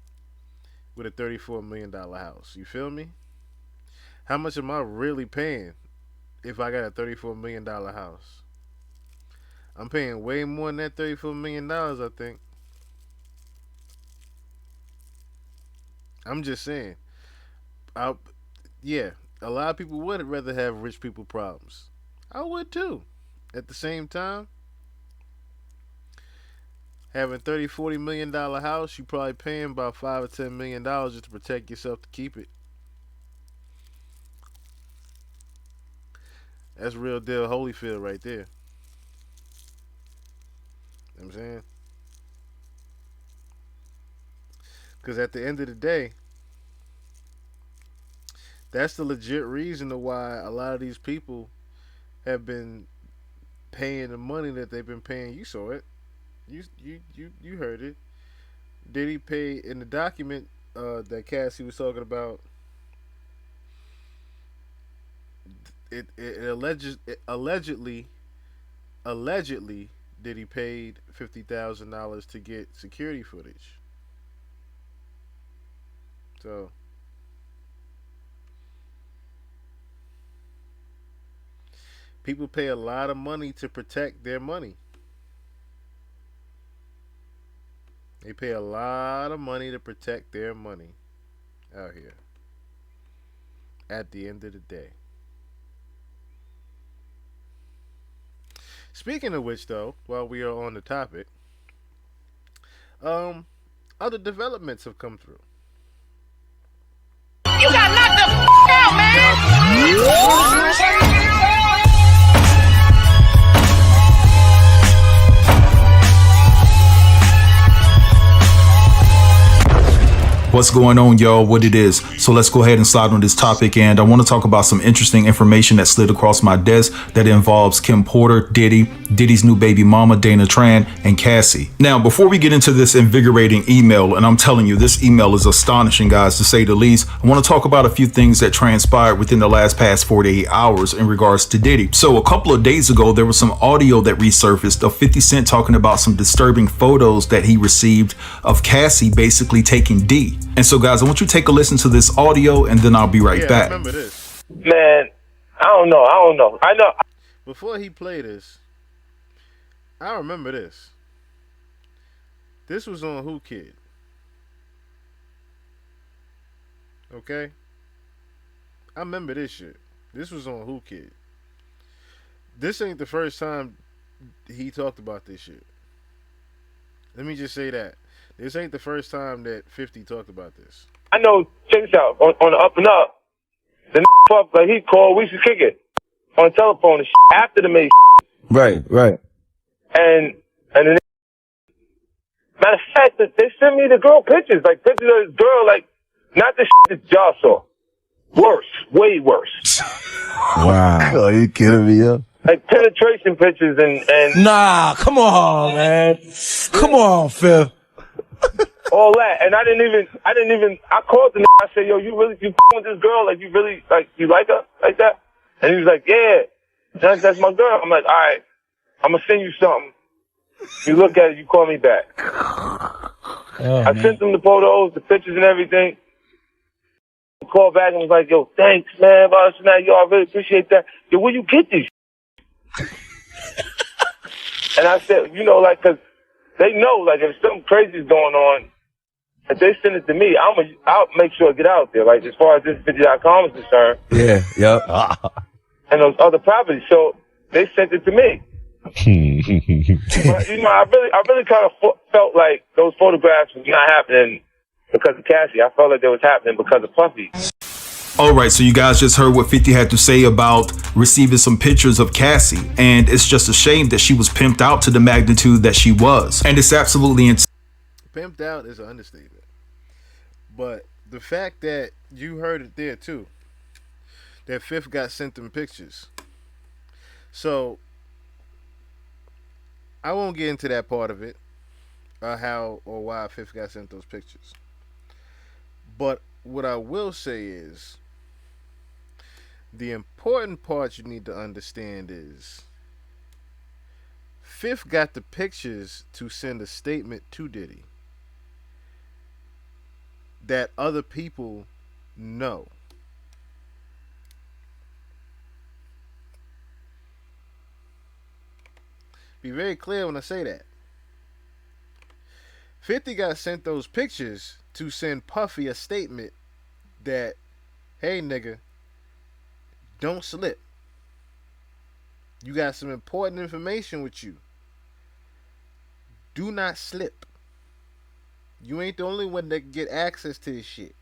with a $34 million house? You feel me? How much am I really paying if I got a $34 million house? I'm paying way more than that $34 million, I think. I'm just saying. Yeah, A lot of people would rather have rich people problems. I would too. At the same time, having $30-40 million house, you probably paying about $5 or $10 million just to protect yourself to keep it. That's real deal Holyfield right there. You know what I'm saying? Because at the end of the day, that's the legit reason to why a lot of these people have been paying the money that they've been paying. You saw it. You heard it. Did he pay in the document that Cassie was talking about? Allegedly did he paid $50,000 to get security footage. So people pay a lot of money to protect their money. They pay a lot of money to protect their money out here. At the end of the day. Speaking of which, though, while we are on the topic, other developments have come through. You got knocked the out, man. What's going on, y'all? What it is. So let's go ahead and slide on this topic. And I want to talk about some interesting information that slid across my desk that involves Kim Porter, Diddy's new baby mama, Dana Tran, and Cassie. Now, before we get into this invigorating email, and I'm telling you, this email is astonishing, guys, to say the least, I want to talk about a few things that transpired within the past 48 hours in regards to Diddy. So a couple of days ago, there was some audio that resurfaced of 50 Cent talking about some disturbing photos that he received of Cassie basically taking D. And so, guys, I want you to take a listen to this audio, and then I'll be right back. I remember this. Man, I don't know. I know. Before he played this, I remember this. This was on Who Kid. Okay? I remember this shit. This was on Who Kid. This ain't the first time he talked about this shit. Let me just say that. This ain't the first time that 50 talked about this. I know. Check this out. On the up and up, the fuck like he called. We should kick it on the telephone and after the made. Right. And then, matter of fact, that they sent me the girl pictures, like pictures of this girl, like not the that y'all saw. Worse, way worse. Wow. Oh, you kidding me, yo? Like penetration pictures and Nah, come on, man. Come on, Phil. all that. And I called the I said, yo, you with this girl? Like, you really, like, you like her like that? And he was like, yeah, that's my girl. I'm like, all right, I'm going to send you something. You look at it, you call me back. I sent him the photos, the pictures and everything. He called back and was like, yo, thanks, man. Yo, I really appreciate that. Yo, where you get these? And I said, you know, like, cause they know, like, if something crazy is going on, if they send it to me, I'll make sure it get out there. Like, as far as this video.com is concerned. Yeah, yep. And those other properties. So they sent it to me. But, you know, I really kind of felt like those photographs was not happening because of Cassie. I felt like they was happening because of Puffy. All right, so you guys just heard what 50 had to say about receiving some pictures of Cassie, and it's just a shame that she was pimped out to the magnitude that she was, and it's absolutely insane. Pimped out is an understatement. But the fact that you heard it there too, that Fifth got sent them pictures. So I won't get into that part of it, how or why Fifth got sent those pictures. But what I will say is, the important part you need to understand is Fifth got the pictures to send a statement to Diddy that other people know. Be very clear when I say that. 50 got sent those pictures to send Puffy a statement that, hey nigga, Don't slip. You got some important information with you. Do not slip. You ain't the only one that can get access to this shit.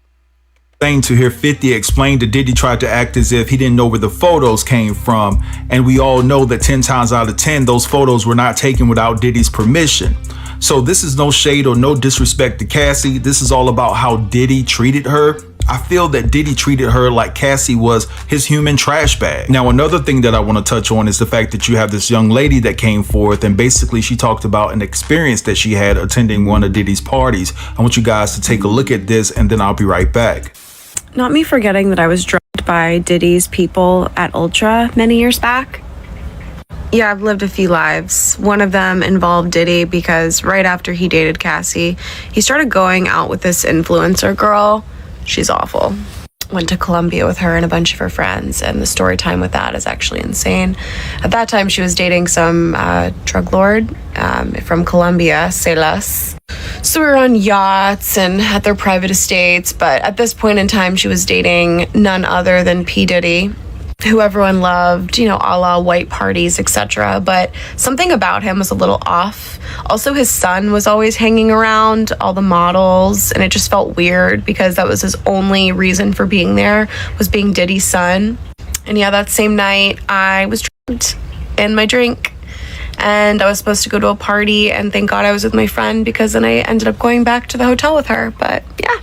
Thing to hear 50 explain that Diddy tried to act as if he didn't know where the photos came from, and we all know that 10 times out of 10 those photos were not taken without Diddy's permission. So this is no shade or no disrespect to Cassie. This is all about how Diddy treated her. I feel that Diddy treated her like Cassie was his human trash bag. Now, another thing that I want to touch on is the fact that you have this young lady that came forth, and basically she talked about an experience that she had attending one of Diddy's parties. I want you guys to take a look at this, and then I'll be right back. Not me forgetting that I was drugged by Diddy's people at Ultra many years back. Yeah, I've lived a few lives. One of them involved Diddy because right after he dated Cassie, he started going out with this influencer girl. She's awful. Went to Colombia with her and a bunch of her friends, and the story time with that is actually insane. At that time, she was dating some drug lord from Colombia, Celas. So we were on yachts and at their private estates, but at this point in time, she was dating none other than P. Diddy, who everyone loved, you know, a la white parties, etc. But something about him was a little off. Also, his son was always hanging around all the models, and it just felt weird because that was his only reason for being there, was being Diddy's son. And yeah, that same night, I was drugged in my drink. And I was supposed to go to a party, and thank God I was with my friend, because then I ended up going back to the hotel with her. But yeah.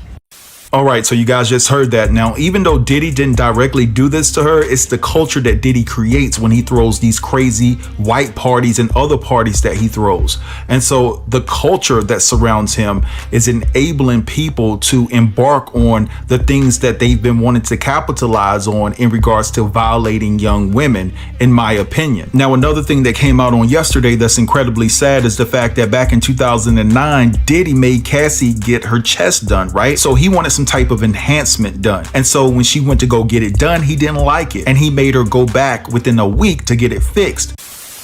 All right, so you guys just heard that. Now, even though Diddy didn't directly do this to her, it's the culture that Diddy creates when he throws these crazy white parties and other parties that he throws. And so the culture that surrounds him is enabling people to embark on the things that they've been wanting to capitalize on in regards to violating young women, in my opinion. Now, another thing that came out on yesterday that's incredibly sad is the fact that back in 2009, Diddy made Cassie get her chest done, right? So he wanted some type of enhancement done. And so when she went to go get it done, he didn't like it. And he made her go back within a week to get it fixed.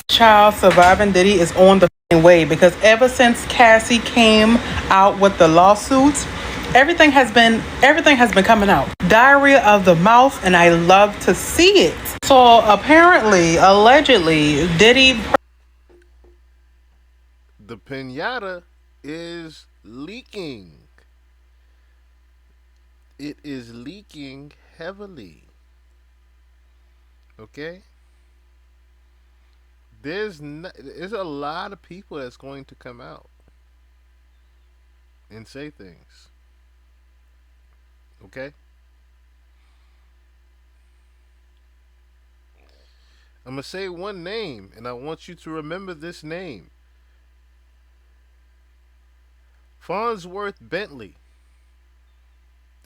Child, surviving Diddy is on the way, because ever since Cassie came out with the lawsuits, everything has been coming out. Diarrhea of the mouth, and I love to see it. So apparently, allegedly, Diddy... The pinata is leaking. It is leaking heavily. Okay? There's a lot of people that's going to come out and say things. Okay? I'm going to say one name, and I want you to remember this name. Farnsworth Bentley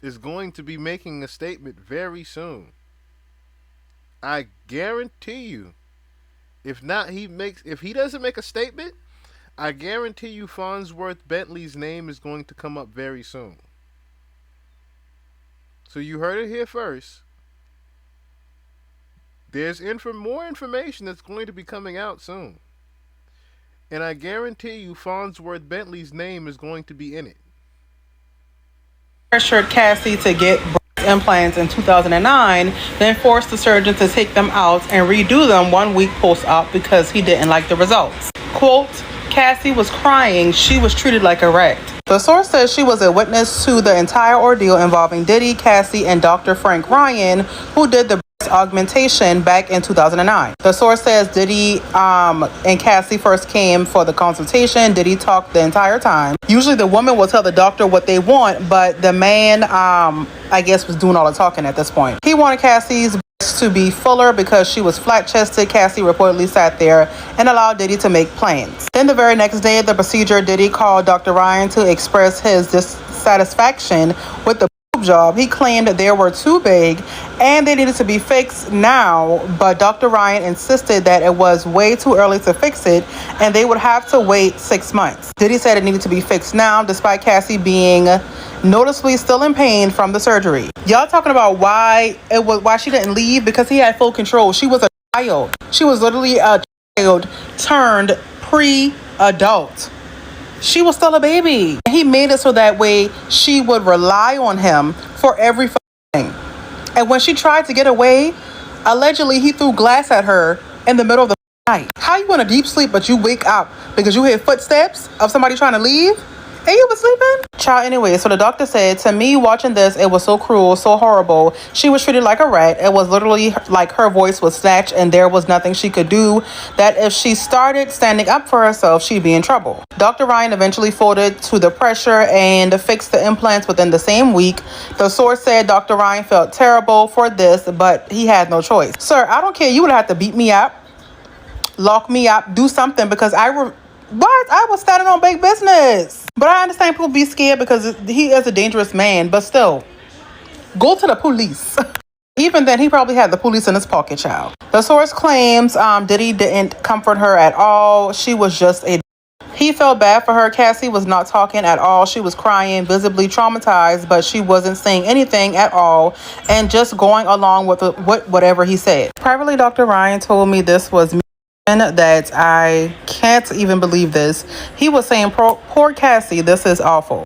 is going to be making a statement very soon. I guarantee you, if he doesn't make a statement, I guarantee you Farnsworth Bentley's name is going to come up very soon. So you heard it here first. There's more information that's going to be coming out soon. And I guarantee you Farnsworth Bentley's name is going to be in it. Pressured Cassie to get breast implants in 2009, then forced the surgeon to take them out and redo them 1 week post-op because he didn't like the results. Quote, Cassie was crying. She was treated like a wreck. The source says she was a witness to the entire ordeal involving Diddy, Cassie, and Dr. Frank Ryan, who did the augmentation back in 2009. The source says Diddy and Cassie first came for the consultation. Diddy talked the entire time. Usually the woman will tell the doctor what they want, but the man, I guess, was doing all the talking at this point. He wanted Cassie's breasts to be fuller because she was flat-chested. Cassie reportedly sat there and allowed Diddy to make plans. Then the very next day of the procedure, Diddy called Dr. Ryan to express his dissatisfaction with the job. He claimed that they were too big and they needed to be fixed now, but Dr. Ryan insisted that it was way too early to fix it and they would have to wait 6 months. Diddy said it needed to be fixed now, despite Cassie being noticeably still in pain from the surgery. Y'all talking about why she didn't leave? Because he had full control. She was a child. She was literally a child turned pre-adult. She was still a baby. He made it so that way she would rely on him for every thing. And when she tried to get away, Allegedly, he threw glass at her in the middle of the night. How you in a deep sleep but you wake up because you hear footsteps of somebody trying to leave? And you was sleeping? Child, anyway, so the doctor said, to me, watching this, it was so cruel, so horrible. She was treated like a rat. It was literally like her voice was snatched and there was nothing she could do. That if she started standing up for herself, she'd be in trouble. Dr. Ryan eventually folded to the pressure and fixed the implants within the same week. The source said Dr. Ryan felt terrible for this, but he had no choice. Sir, I don't care. You would have to beat me up, lock me up, do something because I was standing on big business. But I understand people be scared because he is a dangerous man. But still, go to the police. Even then, he probably had the police in his pocket, child. The source claims Diddy didn't comfort her at all. She was just a... He felt bad for her. Cassie was not talking at all. She was crying, visibly traumatized, but she wasn't saying anything at all and just going along with whatever he said. Privately, Dr. Ryan told me this was that I can't even believe this. He was saying, poor Cassie, this is awful.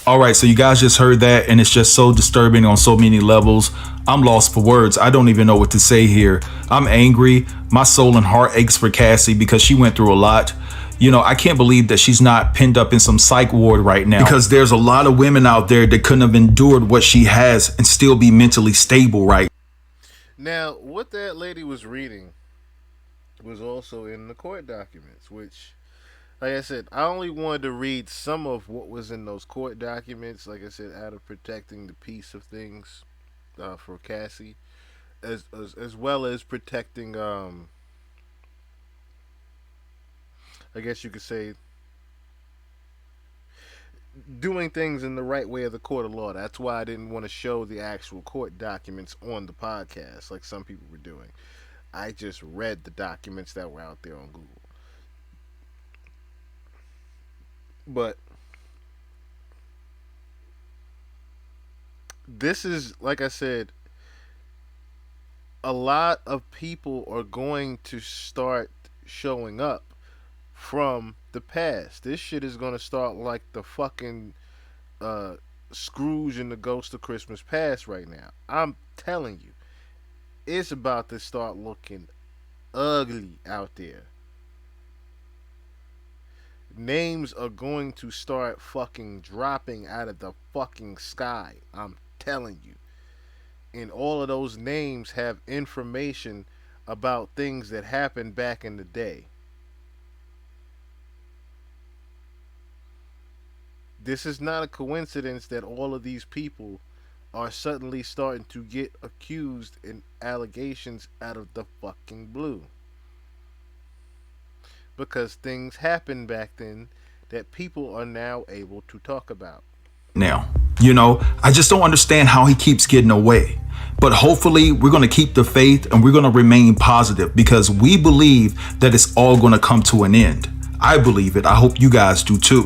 All right, so you guys just heard that, and it's just so disturbing on so many levels. I'm lost for words. I don't even know what to say here. I'm angry. My soul and heart aches for Cassie because she went through a lot. You know, I can't believe that she's not pinned up in some psych ward right now, because there's a lot of women out there that couldn't have endured what she has and still be mentally stable right now. What that lady was reading was also in the court documents, which, like I said, I only wanted to read some of what was in those court documents, like I said, out of protecting the peace of things for Cassie, as well as protecting, I guess you could say, doing things in the right way of the court of law. That's why I didn't want to show the actual court documents on the podcast like some people were doing. I just read the documents that were out there on Google. But this is, like I said, a lot of people are going to start showing up from the past. This shit is going to start like the fucking Scrooge and the Ghost of Christmas Past right now. I'm telling you. It's about to start looking ugly out there. Names are going to start fucking dropping out of the fucking sky. I'm telling you. And all of those names have information about things that happened back in the day. This is not a coincidence that all of these people are suddenly starting to get accused in allegations out of the fucking blue. Because things happened back then that people are now able to talk about. now. You know, I just don't understand how he keeps getting away. But hopefully we're going to keep the faith and we're going to remain positive because we believe that it's all going to come to an end. I believe it. I hope you guys do too.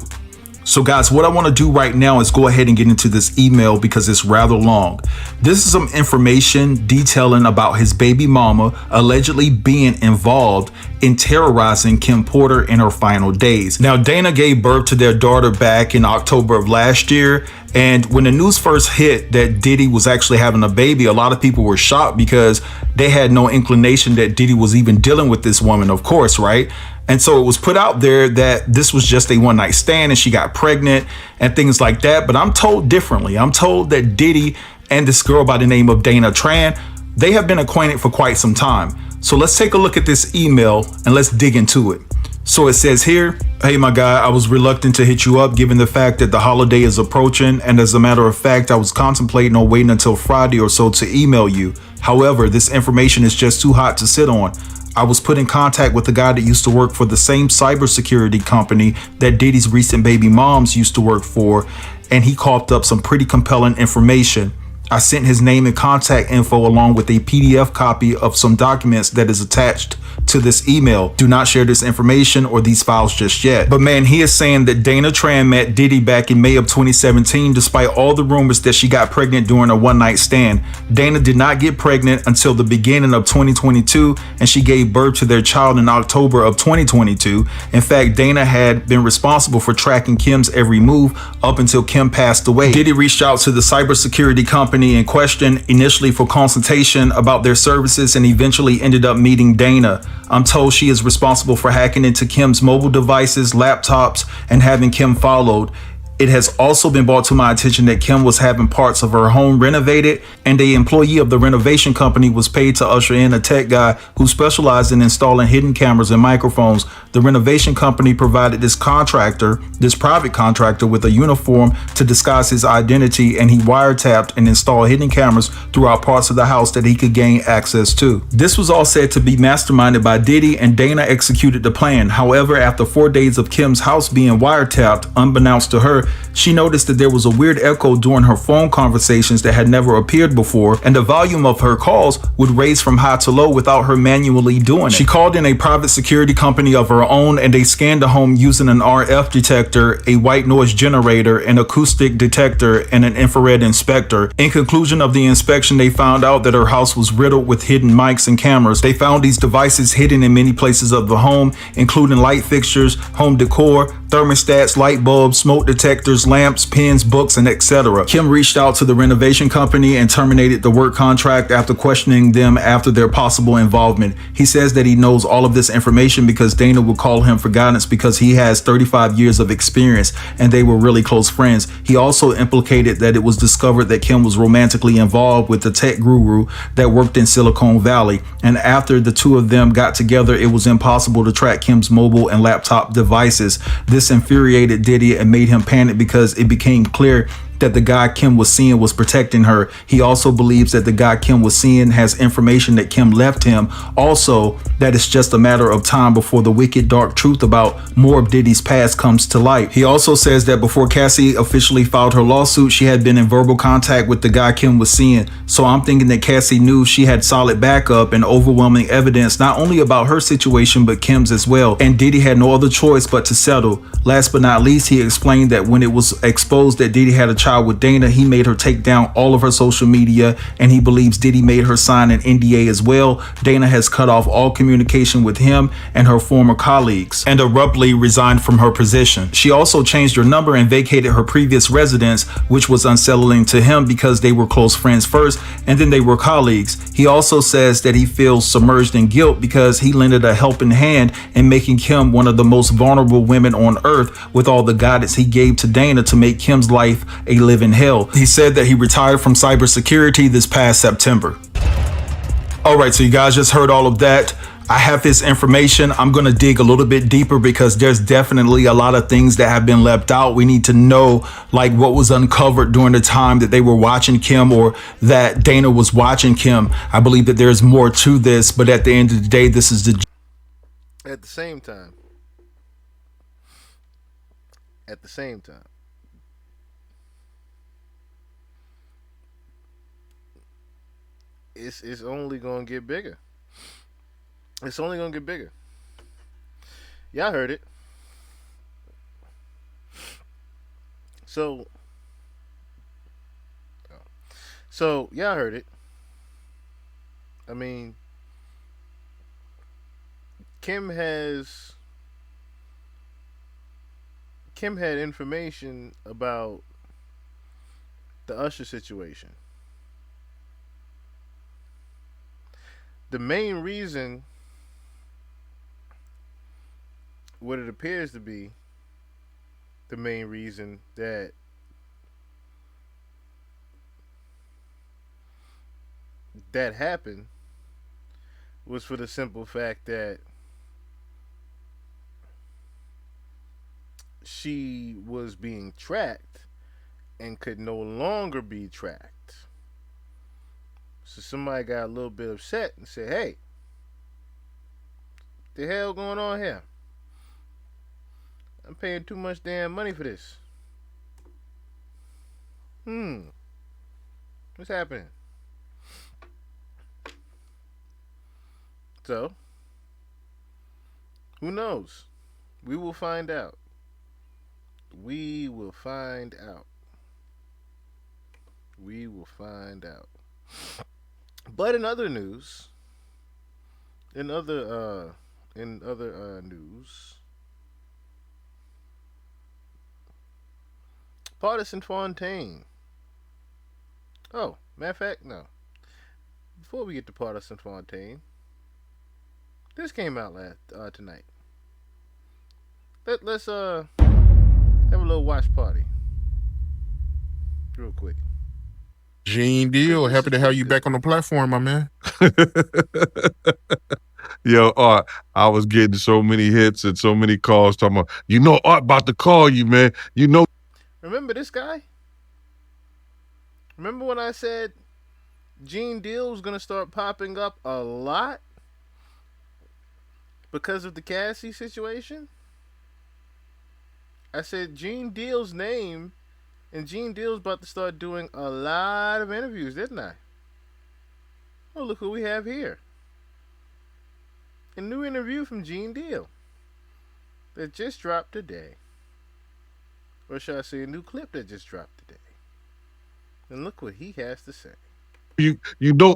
So guys, what I want to do right now is go ahead and get into this email because it's rather long. This is some information detailing about his baby mama allegedly being involved in terrorizing Kim Porter in her final days. Now, Dana gave birth to their daughter back in October of last year. And when the news first hit that Diddy was actually having a baby, a lot of people were shocked because they had no inclination that Diddy was even dealing with this woman, of course, right? And so it was put out there that this was just a one-night stand and she got pregnant and things like that. But I'm told differently. I'm told that Diddy and this girl by the name of Dana Tran, they have been acquainted for quite some time. So let's take a look at this email and let's dig into it. So it says here, hey, my guy, I was reluctant to hit you up given the fact that the holiday is approaching. And as a matter of fact, I was contemplating on waiting until Friday or so to email you. However, this information is just too hot to sit on. I was put in contact with a guy that used to work for the same cybersecurity company that Diddy's recent baby moms used to work for, and he coughed up some pretty compelling information. I sent his name and contact info along with a PDF copy of some documents that is attached to this email. Do not share this information or these files just yet. But man, he is saying that Dana Tran met Diddy back in May of 2017, despite all the rumors that she got pregnant during a one-night stand. Dana did not get pregnant until the beginning of 2022, and she gave birth to their child in October of 2022. In fact, Dana had been responsible for tracking Kim's every move up until Kim passed away. Diddy reached out to the cybersecurity company in question initially for consultation about their services and eventually ended up meeting Dana. I'm told she is responsible for hacking into Kim's mobile devices, laptops, and having Kim followed. It has also been brought to my attention that Kim was having parts of her home renovated, and the employee of the renovation company was paid to usher in a tech guy who specialized in installing hidden cameras and microphones. The renovation company provided this private contractor, with a uniform to disguise his identity, and he wiretapped and installed hidden cameras throughout parts of the house that he could gain access to. This was all said to be masterminded by Diddy, and Dana executed the plan. However, after 4 days of Kim's house being wiretapped, unbeknownst to her, she noticed that there was a weird echo during her phone conversations that had never appeared before, and the volume of her calls would raise from high to low without her manually doing it. She called in a private security company of her own, and they scanned the home using an RF detector, a white noise generator, an acoustic detector, and an infrared inspector. In conclusion of the inspection, they found out that her house was riddled with hidden mics and cameras. They found these devices hidden in many places of the home, including light fixtures, home decor, thermostats, light bulbs, smoke detectors, lamps, pens, books, and etc. Kim reached out to the renovation company and terminated the work contract after questioning them after their possible involvement. He says that he knows all of this information because Dana would call him for guidance because he has 35 years of experience and they were really close friends. He also implicated that it was discovered that Kim was romantically involved with the tech guru that worked in Silicon Valley, and after the two of them got together, it was impossible to track Kim's mobile and laptop devices. This infuriated Diddy and made him panic because it became clear that the guy Kim was seeing was protecting her. He also believes that the guy Kim was seeing has information that Kim left him. Also, that it's just a matter of time before the wicked dark truth about more of Diddy's past comes to light. He also says that before Cassie officially filed her lawsuit, she had been in verbal contact with the guy Kim was seeing. So I'm thinking that Cassie knew she had solid backup and overwhelming evidence, not only about her situation, but Kim's as well. And Diddy had no other choice but to settle. Last but not least, he explained that when it was exposed that Diddy had a child with Dana, he made her take down all of her social media, and he believes Diddy made her sign an NDA as well. Dana has cut off all communication with him and her former colleagues and abruptly resigned from her position. She also changed her number and vacated her previous residence, which was unsettling to him because they were close friends first and then they were colleagues. He also says that he feels submerged in guilt because he lended a helping hand in making Kim one of the most vulnerable women on earth with all the guidance he gave to Dana to make Kim's life a living hell. He said that he retired from cybersecurity this past September. All right, so you guys just heard all of that. I have this information. I'm going to dig a little bit deeper because there's definitely a lot of things that have been left out. We need to know like what was uncovered during the time that they were watching Kim or that Dana was watching Kim. I believe that there's more to this, but at the end of the day, this is the... At the same time, it's only gonna get bigger. It's only gonna get bigger. Y'all heard it. So y'all heard it. I mean, Kim had information about the Usher situation. The main reason, what it appears to be, the main reason that happened was for the simple fact that she was being tracked and could no longer be tracked. So somebody got a little bit upset and said, "Hey, the hell going on here? I'm paying too much damn money for this. What's happening?" So Who knows? We will find out. We will find out. We will find out. But in other news, Partisan Fontaine. Oh, matter of fact, no. Before we get to Partisan Fontaine, this came out tonight. Let's have a little watch party, real quick. Gene Deal, happy to have you back on the platform, my man. Yo, Art, I was getting so many hits and so many calls talking about, Art about to call you, man. Remember this guy? Remember when I said Gene Deal was gonna start popping up a lot because of the Cassie situation? I said Gene Deal's name, and Gene Deal's about to start doing a lot of interviews, didn't I? Oh, look who we have here. A new interview from Gene Deal that just dropped today. Or should I say a new clip that just dropped today. And look what he has to say.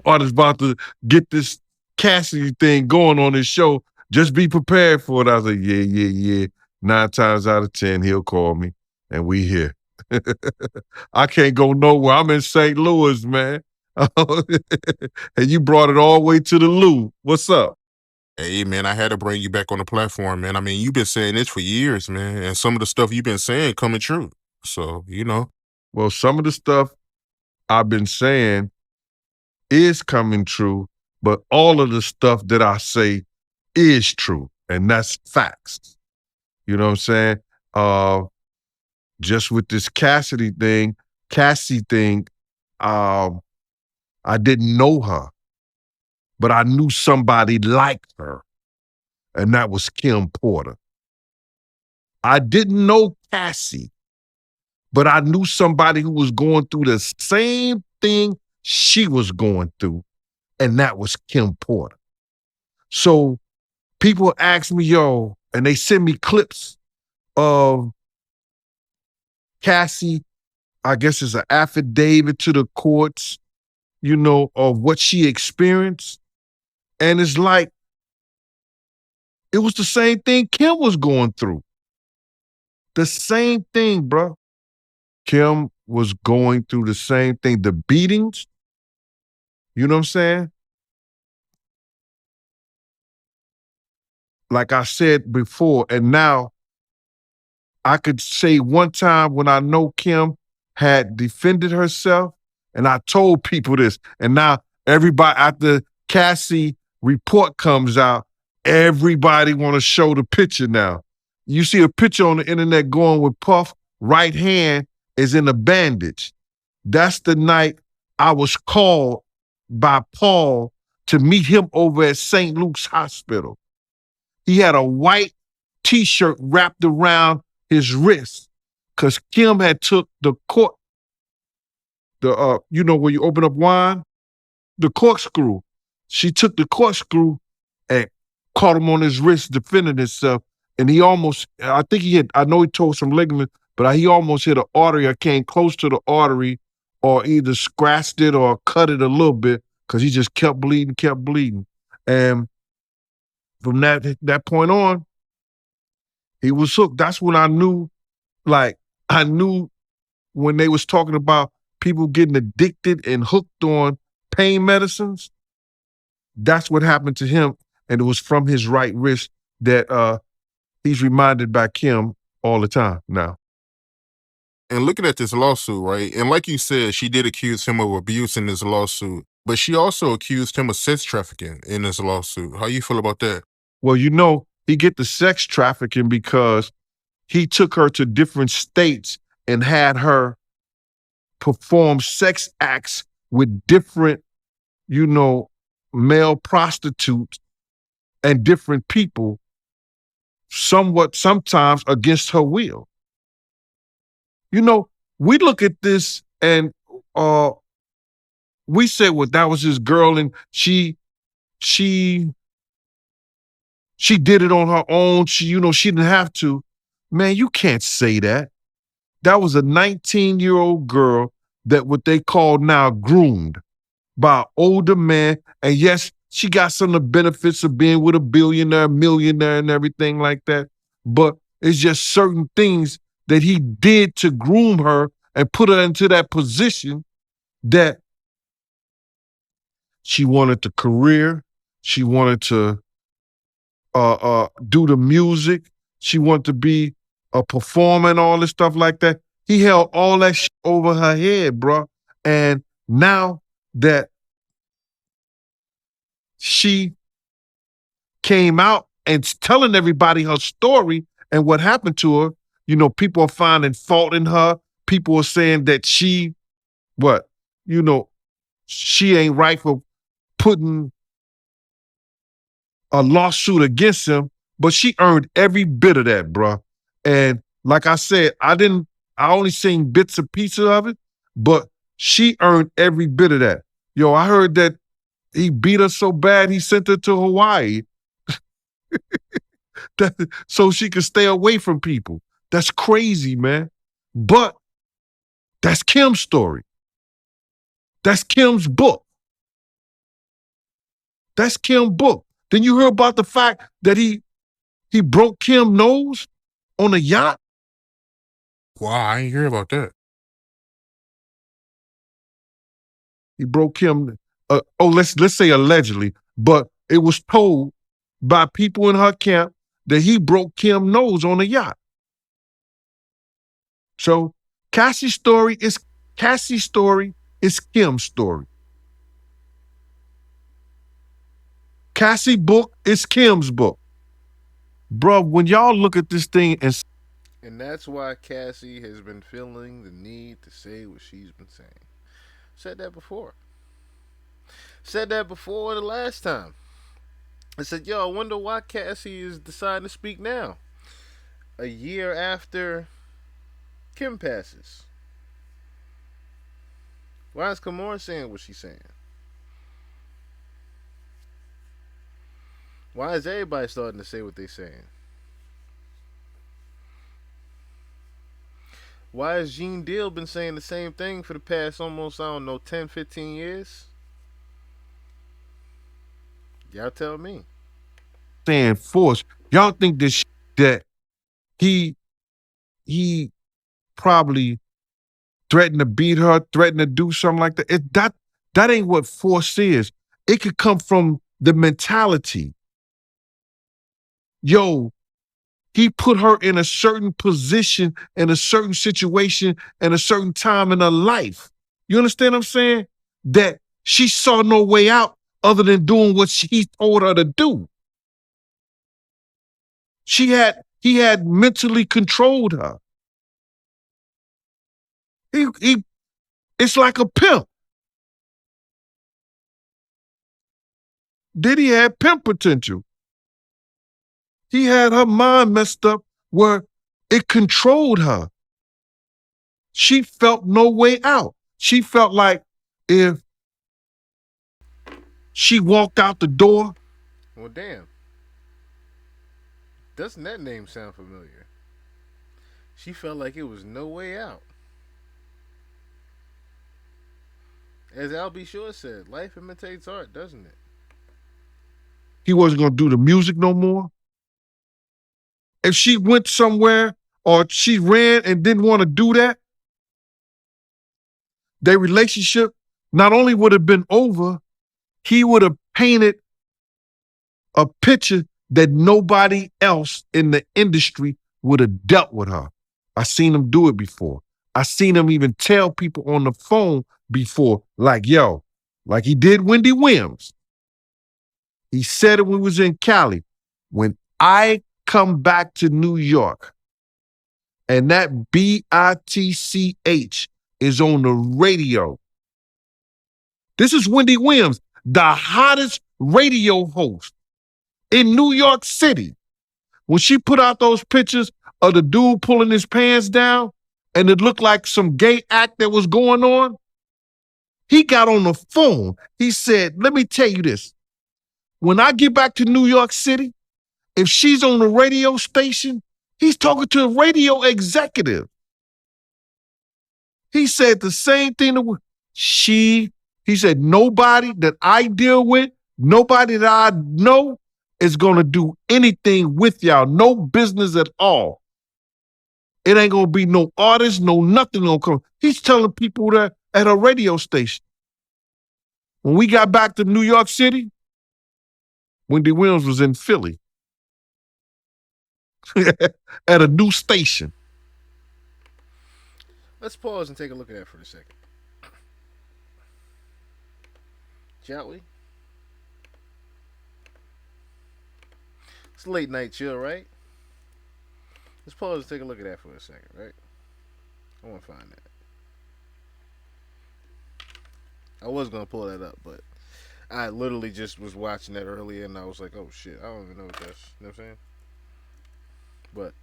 Art is about to get this Cassie thing going on his show. Just be prepared for it. I was like, yeah. 9 times out of 10, he'll call me, and we here. I can't go nowhere. I'm in St. Louis, man. And you brought it all the way to the Lou. What's up? Hey, man, I had to bring you back on the platform, man. I mean, you've been saying this for years, man, and some of the stuff you've been saying coming true. So, Well, some of the stuff I've been saying is coming true, but all of the stuff that I say is true, and that's facts. You know what I'm saying? Just with this Cassie thing, I didn't know her, but I knew somebody like her, and that was Kim Porter. I didn't know Cassie, but I knew somebody who was going through the same thing she was going through, and that was Kim Porter. So people ask me, and they send me clips of Cassie, I guess it's an affidavit to the courts, of what she experienced. And it's like, it was the same thing Kim was going through. The same thing, bro. Kim was going through the same thing. The beatings, you know what I'm saying? Like I said before, and now I could say one time when I know Kim had defended herself, and I told people this, and now everybody, after Cassie report comes out, everybody want to show the picture now. You see a picture on the internet going with Puff, right hand is in a bandage. That's the night I was called by Paul to meet him over at St. Luke's Hospital. He had a white T-shirt wrapped around his wrist because Kim had took the cork, where you open up wine, the corkscrew. She took the corkscrew and caught him on his wrist defending himself. And he almost, I know he tore some ligament, but he almost hit an artery or came close to the artery or either scratched it or cut it a little bit because he just kept bleeding. And from that point on, he was hooked. That's when I knew when they was talking about people getting addicted and hooked on pain medicines, that's what happened to him. And it was from his right wrist that he's reminded by Kim all the time now. And looking at this lawsuit, right? And like you said, she did accuse him of abuse in this lawsuit, but she also accused him of sex trafficking in this lawsuit. How you feel about that? Well, he get the sex trafficking because he took her to different states and had her perform sex acts with different, male prostitutes and different people, sometimes against her will. We look at this and we say, well, that was his girl and she She did it on her own. She didn't have to. Man, you can't say that. That was a 19-year-old girl that what they call now groomed by an older man. And yes, she got some of the benefits of being with a billionaire, millionaire, and everything like that. But it's just certain things that he did to groom her and put her into that position that she wanted the career. She wanted to do the music. She wanted to be a performer and all this stuff like that. He held all that shit over her head, bro. And now that she came out and telling everybody her story and what happened to her, people are finding fault in her. People are saying that she ain't right for putting a lawsuit against him, but she earned every bit of that, bro. And like I said, I only seen bits and pieces of it, but she earned every bit of that. Yo, I heard that he beat her so bad he sent her to Hawaii so she could stay away from people. That's crazy, man. But that's Kim's story. That's Kim's book. That's Kim's book. Then you heard about the fact that he broke Kim's nose on a yacht? Wow, I ain't hear about that. He broke Kim. Let's say allegedly, but it was told by people in her camp that he broke Kim's nose on a yacht. So Cassie's story is Kim's story. Cassie's book is Kim's book. Bruh, when y'all look at this thing And that's why Cassie has been feeling the need to say what she's been saying. Said that before. Said that before the last time. I said, yo, I wonder why Cassie is deciding to speak now. A year after Kim passes. Why is Kimora saying what she's saying? Why is everybody starting to say what they're saying? Why has Gene Deal been saying the same thing for the past almost, 10, 15 years? Y'all tell me. saying force, y'all think this that he probably threatened to beat her, threatened to do something like that. That ain't what force is. It could come from the mentality. Yo, he put her in a certain position, in a certain situation, in a certain time in her life. You understand what I'm saying? That she saw no way out other than doing what he told her to do. He had mentally controlled her. It's like a pimp. Diddy had pimp potential. He had her mind messed up where it controlled her. She felt no way out. She felt like if she walked out the door. Well, damn. Doesn't that name sound familiar? She felt like it was no way out. As Al B. Shore said, life imitates art, doesn't it? He wasn't going to do the music no more. If she went somewhere or she ran and didn't want to do that, their relationship not only would have been over, he would have painted a picture that nobody else in the industry would have dealt with her. I seen him do it before. I seen him even tell people on the phone before, like, yo, like he did Wendy Williams. He said it when we was in Cali. When I come back to New York and that BITCH is on the radio. This is Wendy Williams, the hottest radio host in New York City. When she put out those pictures of the dude pulling his pants down and it looked like some gay act that was going on, he got on the phone. He said, let me tell you this. When I get back to New York City If she's on the radio station, he's talking to a radio executive. He said the same thing to he said, nobody that I deal with, nobody that I know is going to do anything with y'all. No business at all. It ain't going to be no artist, no nothing going to come. He's telling people that at a radio station. When we got back to New York City, Wendy Williams was in Philly at a new station. Let's pause and take a look at that for a second. Shall we? It's late night chill, right? Let's pause and take a look at that for a second, right? I want to find that. I was going to pull that up, but I literally just was watching that earlier and I was like, oh shit, I don't even know what that's, you know what I'm saying? But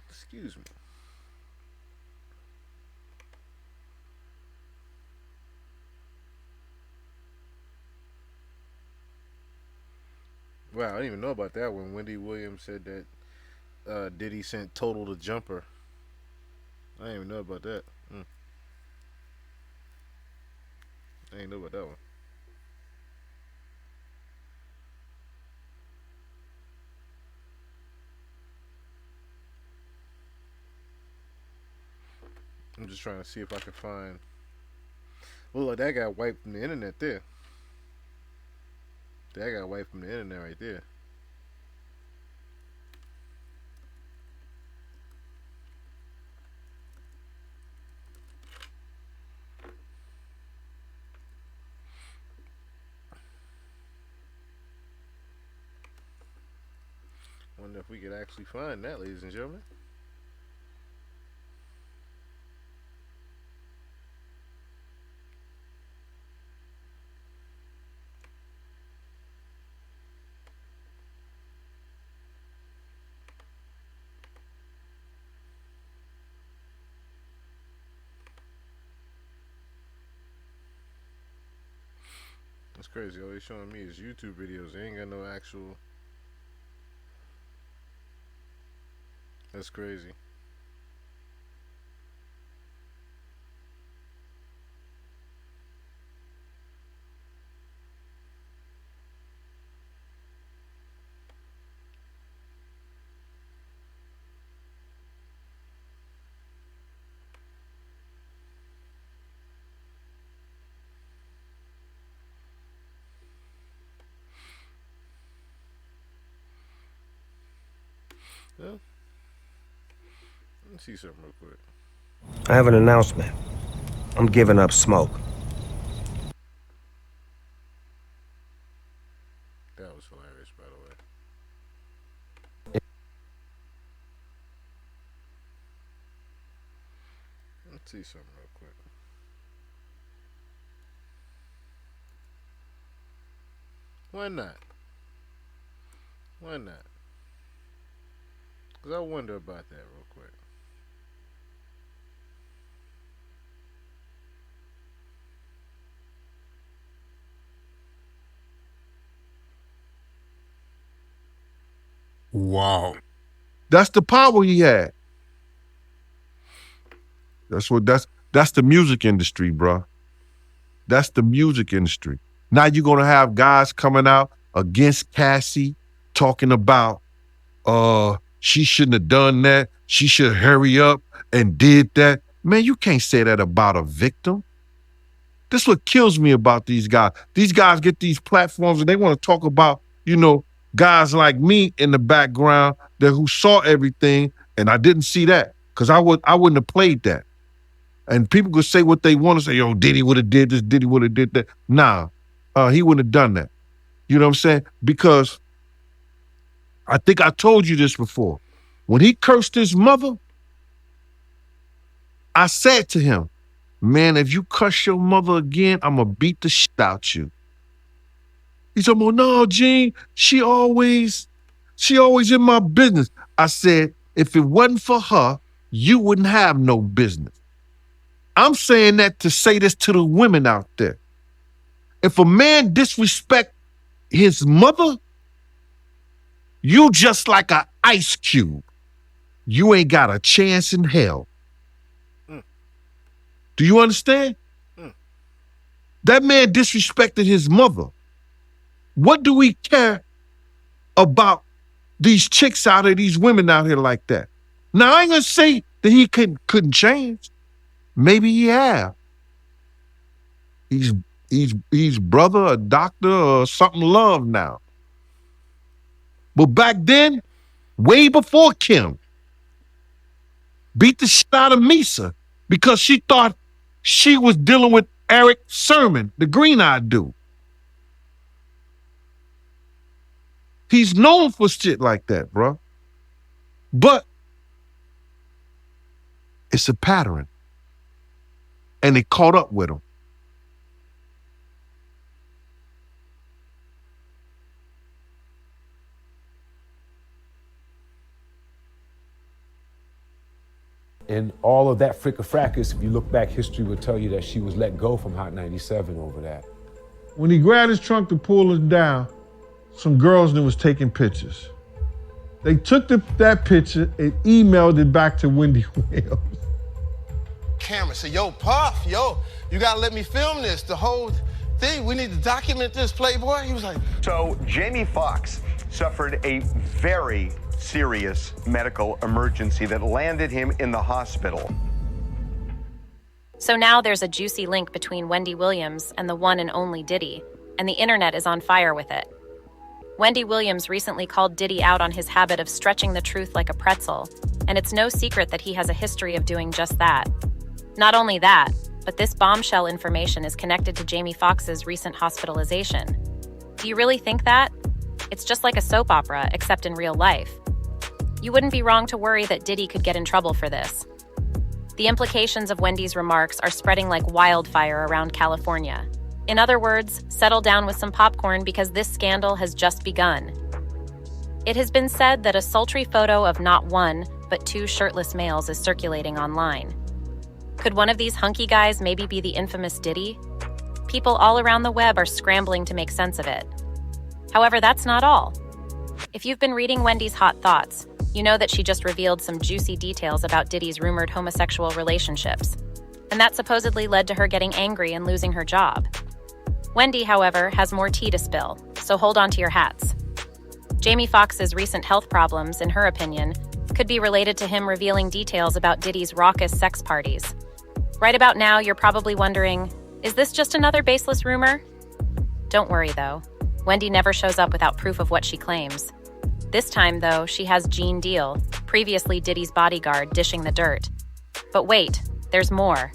excuse me. Wow, I didn't even know about that when Wendy Williams said that Diddy sent Total the Jumper. I didn't even know about that. I didn't know about that one. I'm just trying to see if I can find. Well, look, that got wiped from the internet there. That got wiped from the internet right there. Wonder if we could actually find that, ladies and gentlemen. That's crazy. All they're showing me is YouTube videos. They ain't got no actual. That's crazy. Well, let's see something real quick. I have an announcement. I'm giving up smoke. That was hilarious, by the way. Let's see something real quick. Why not? Why not? Because I wonder about that real quick. Wow. That's the power he had. That's the music industry, bro. That's the music industry. Now you're gonna have guys coming out against Cassie talking about she shouldn't have done that. She should hurry up and did that. Man, you can't say that about a victim. This is what kills me about these guys. These guys get these platforms and they want to talk about, guys like me in the background that who saw everything, and I didn't see that because I wouldn't have played that. And people could say what they want to say. Yo, Diddy would have did this. Diddy would have did that. Nah, he wouldn't have done that. You know what I'm saying? Because I think I told you this before. When he cursed his mother, I said to him, man, if you cuss your mother again, I'm going to beat the shit out you. He said, well, no, Gene, she always in my business. I said, if it wasn't for her, you wouldn't have no business. I'm saying that to say this to the women out there. If a man disrespect his mother, you just like an ice cube. You ain't got a chance in hell. Do you understand? That man disrespected his mother. What do we care about these chicks out here, these women out here like that? Now, I ain't gonna say that he couldn't change. Maybe he have. He's brother, a doctor, or something love now. But back then, way before Kim, beat the shit out of Misa because she thought she was dealing with Eric Sermon, the green-eyed dude. He's known for shit like that, bro. But it's a pattern. And they caught up with him. And all of that fricka-frackus, if you look back, history would tell you that she was let go from Hot 97 over that. When he grabbed his trunk to pull us down, some girls that was taking pictures. They took that picture and emailed it back to Wendy Williams. Camera said, yo, Puff, yo, you gotta let me film this. The whole thing, we need to document this, Playboy. He was like, So Jamie Foxx suffered a very serious medical emergency that landed him in the hospital. So now there's a juicy link between Wendy Williams and the one and only Diddy, and the internet is on fire with it. Wendy Williams recently called Diddy out on his habit of stretching the truth like a pretzel, and it's no secret that he has a history of doing just that. Not only that, but this bombshell information is connected to Jamie Foxx's recent hospitalization. Do you really think that? It's just like a soap opera, except in real life. You wouldn't be wrong to worry that Diddy could get in trouble for this. The implications of Wendy's remarks are spreading like wildfire around California. In other words, settle down with some popcorn because this scandal has just begun. It has been said that a sultry photo of not one, but two shirtless males is circulating online. Could one of these hunky guys maybe be the infamous Diddy? People all around the web are scrambling to make sense of it. However, that's not all. If you've been reading Wendy's hot thoughts, you know that she just revealed some juicy details about Diddy's rumored homosexual relationships, and that supposedly led to her getting angry and losing her job. Wendy, however, has more tea to spill, so hold on to your hats. Jamie Foxx's recent health problems, in her opinion, could be related to him revealing details about Diddy's raucous sex parties. Right about now, you're probably wondering, is this just another baseless rumor? Don't worry, though. Wendy never shows up without proof of what she claims. This time, though, she has Gene Deal, previously Diddy's bodyguard, dishing the dirt. But wait, there's more.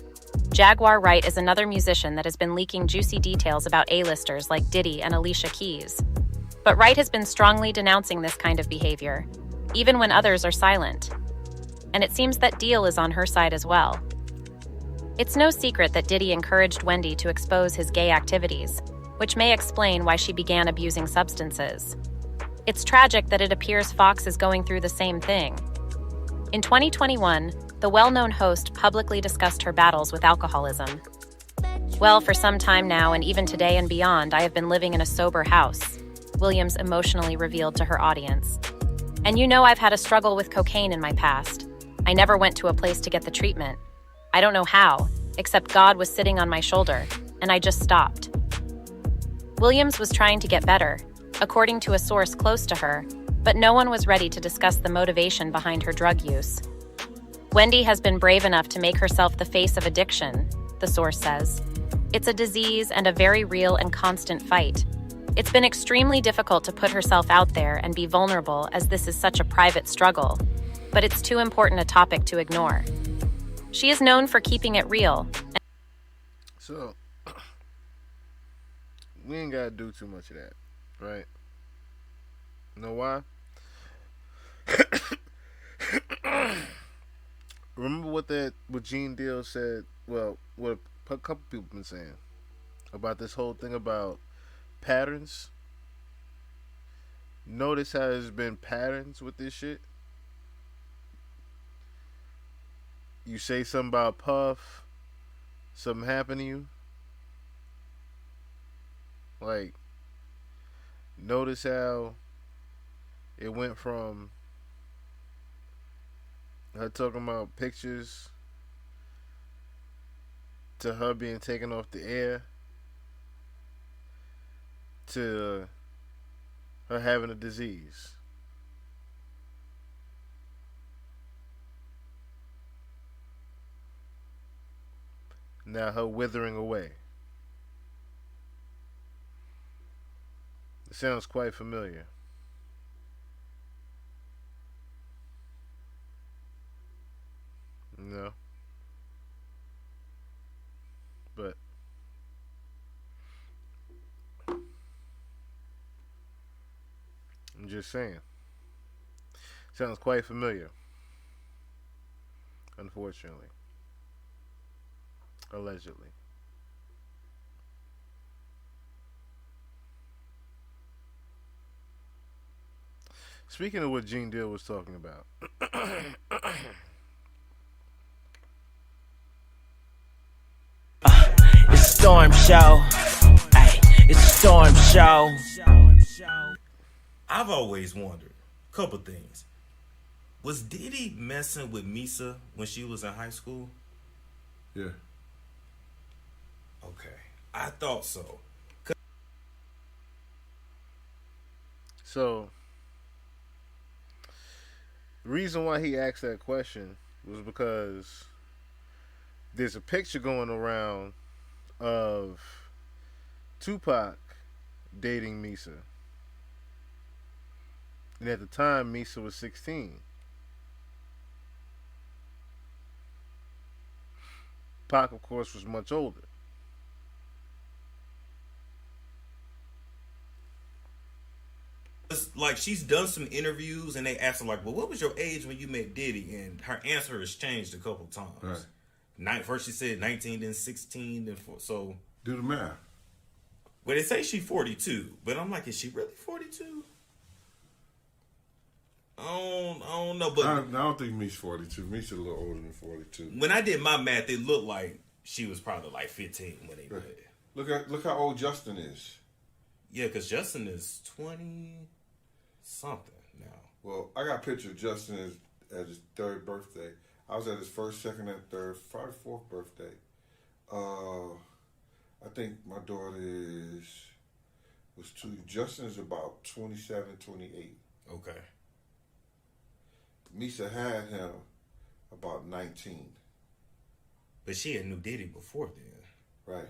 Jaguar Wright is another musician that has been leaking juicy details about A-listers like Diddy and Alicia Keys. But Wright has been strongly denouncing this kind of behavior, even when others are silent. And it seems that Deal is on her side as well. It's no secret that Diddy encouraged Wendy to expose his gay activities, which may explain why she began abusing substances. It's tragic that it appears Fox is going through the same thing. In 2021, the well-known host publicly discussed her battles with alcoholism. Well, for some time now, and even today and beyond, I have been living in a sober house, Williams emotionally revealed to her audience. And you know I've had a struggle with cocaine in my past. I never went to a place to get the treatment. I don't know how, except God was sitting on my shoulder, and I just stopped. Williams was trying to get better, according to a source close to her, but no one was ready to discuss the motivation behind her drug use. Wendy has been brave enough to make herself the face of addiction, the source says. It's a disease and a very real and constant fight. It's been extremely difficult to put herself out there and be vulnerable as this is such a private struggle, but it's too important a topic to ignore. She is known for keeping it real. So, we ain't gotta do too much of that, right? Know why? Remember what Gene Deal said? Well, what a couple people been saying about this whole thing about patterns. Notice how there's been patterns with this shit. you say something about Puff, something happened to you. Like, notice how it went from her talking about pictures to her being taken off the air to her having a disease. Now her withering away. It sounds quite familiar. No. But I'm just saying. Sounds quite familiar. Unfortunately. Allegedly. Speaking of what Gene Deal was talking about. It's a storm show. Ay, it's a storm show. I've always wondered a couple things. Was Diddy messing with Misa when she was in high school? Yeah. Okay. I thought so. So, the reason why he asked that question was because there's a picture going around of Tupac dating Misa. And at the time, Misa was 16. Pac, of course, was much older. Like, she's done some interviews and they asked her, like, well, what was your age when you met Diddy? And her answer has changed a couple times. Right. First she said 19, then 16, then 4. So do the math. Well, they say she's 42, but I'm like, is she really 42? I don't know, but I don't think Me's 42. Me's a little older than 42. When I did my math, it looked like she was probably like 15 when they met. Look how old Justin is. Yeah, because Justin is 20 something now. Well, I got a picture of Justin at his 3rd birthday. I was at his 1st, 2nd, and 3rd, probably 4th birthday. I think my daughter was 2. Justin is about 27, 28. Okay. Misa had him about 19. But she had knew Diddy before then. Right.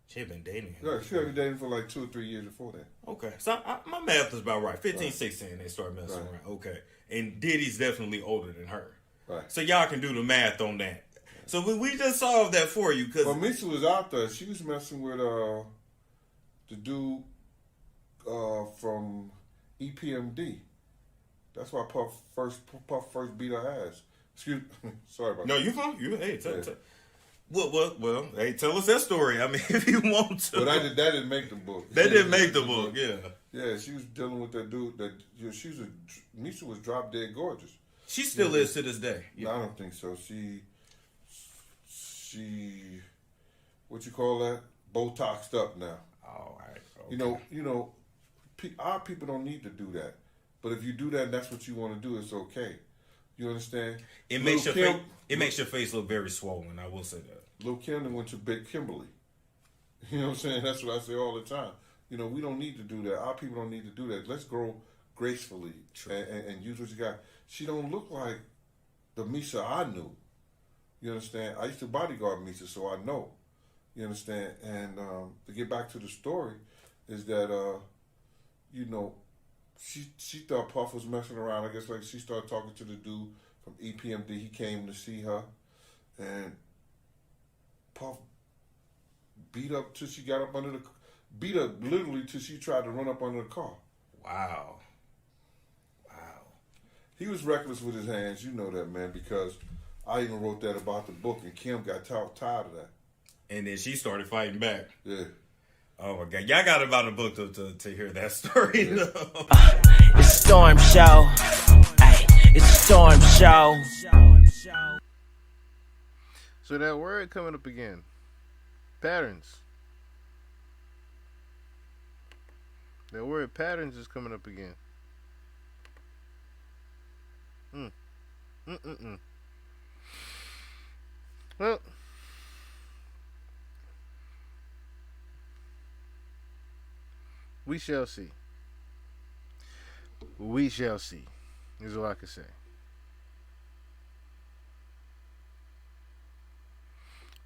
She had been dating him. Right, she had been dating for like 2 or 3 years before that. Okay. So my math is about right. 15, 16, they start messing around. Okay. And Diddy's definitely older than her. Right. So y'all can do the math on that. So we just solved that for you. Cause well, Misa was out there. She was messing with the dude from EPMD. That's why Puff first beat her ass. Excuse me. Sorry about that. No, you fine. Well, hey, tell us that story. I mean, if you want to. But that didn't make the book. That didn't make the book, yeah. Yeah, she was dealing with that dude. Misa was drop dead gorgeous. She still is to this day. No, I don't think so. She, what you call that? Botoxed up now. All right. Okay. You know, our people don't need to do that. But if you do that, and that's what you want to do. It's okay. You understand? It makes your face look very swollen. I will say that. Lil' Kim went to Big Kimberly. You know what I'm saying? That's what I say all the time. You know, we don't need to do that. Our people don't need to do that. Let's grow gracefully and use what you got. She don't look like the Misa I knew. You understand? I used to bodyguard Misa, so I know. You understand? And to get back to the story, is that you know, she thought Puff was messing around. I guess like she started talking to the dude from EPMD. He came to see her, and Puff beat up till she got up under the, beat her literally till she tried to run up under the car. Wow. He was reckless with his hands, you know that, man, because I even wrote that about the book, and Kim got tired of that. And then she started fighting back. Yeah. Oh my God, y'all got about a book to hear that story. It's a storm show. Ay, it's a storm show. So that word coming up again. Patterns. That word patterns is coming up again. Mm. Mm-mm-mm. Well, we shall see. We shall see. Is all I can say.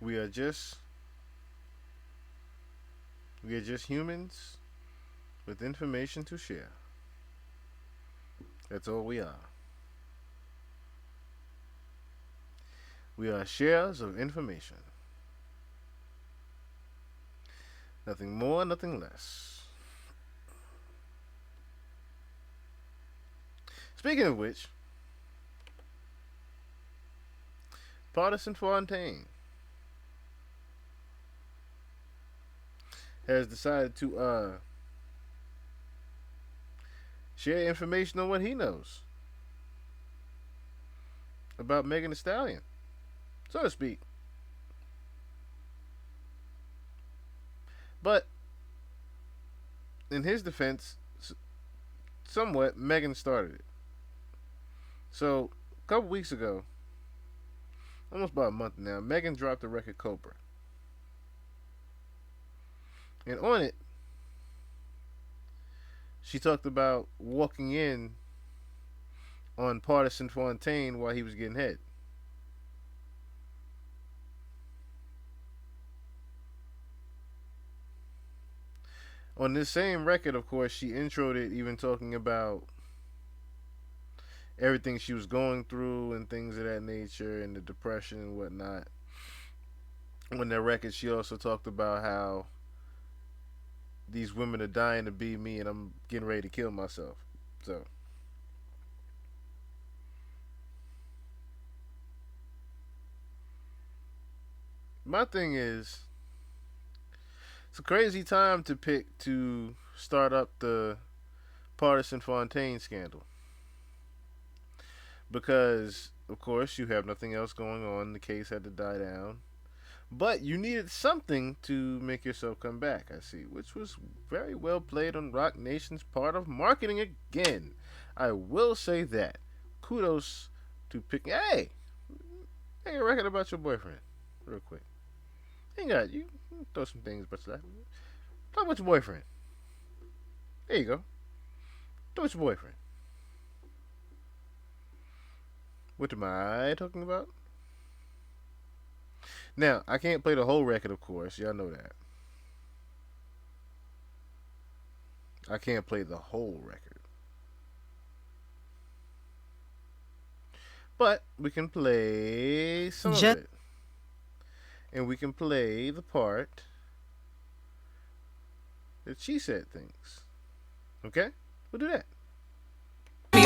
We are just humans with information to share. That's all we are. We are sharers of information. Nothing more, nothing less. Speaking of which, Partisan Fontaine has decided to share information on what he knows about Megan Thee Stallion, so to speak. But in his defense, somewhat Megan started it. So a couple weeks ago, almost about a month now, Megan dropped the record Cobra, and on it, she talked about walking in on Partisan Fontaine while he was getting head. On this same record, of course, she introed it even talking about everything she was going through and things of that nature and the depression and whatnot. On that record, she also talked about how these women are dying to be me and I'm getting ready to kill myself. So, my thing is, it's a crazy time to pick to start up the Partisan Fontaine scandal. Because, of course, you have nothing else going on. The case had to die down. But you needed something to make yourself come back, I see. Which was very well played on Rock Nation's part of marketing again. I will say that. Kudos to picking. Hey! Make a record about your boyfriend. Real quick. You got you throw some things about that. Talk about your boyfriend. There you go. Talk about your boyfriend. What am I talking about? Now, I can't play the whole record, of course. Y'all know that. I can't play the whole record. But we can play some of it. And we can play the part that she said things. Okay? We'll do that. I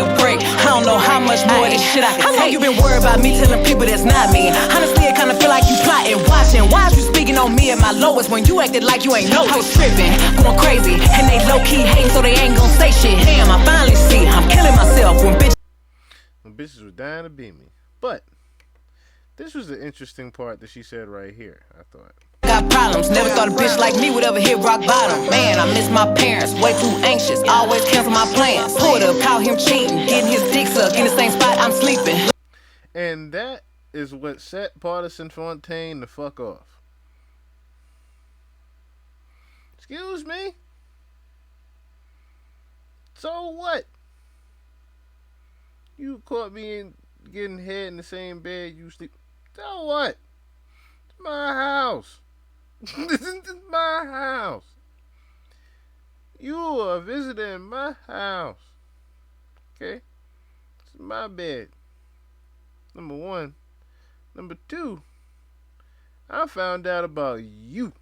don't know how much more of this shit I can take. I know you been worried about me telling people that's not me. Honestly, I kinda feel like you plotting, watching. Why is you speaking on me at my lowest when you acted like you ain't know? I was tripping, going crazy, and they low-key hating so they ain't gonna say shit. Damn, I finally see I'm killing myself when bitches were dying to be me. But this was the interesting part that she said right here, I thought. Got problems, never thought a bitch like me would ever hit rock bottom. Man, I miss my parents, way too anxious, always cancel my plans. Pulled up, caught him cheating, getting his dick sucked in the same spot I'm sleeping. And that is what set Partisan Fontaine the fuck off. Excuse me? So what? You caught me in getting head in the same bed you sleep. So what? It's my house. This is my house. You are visiting my house. Okay? It's my bed. Number one. Number two, I found out about you.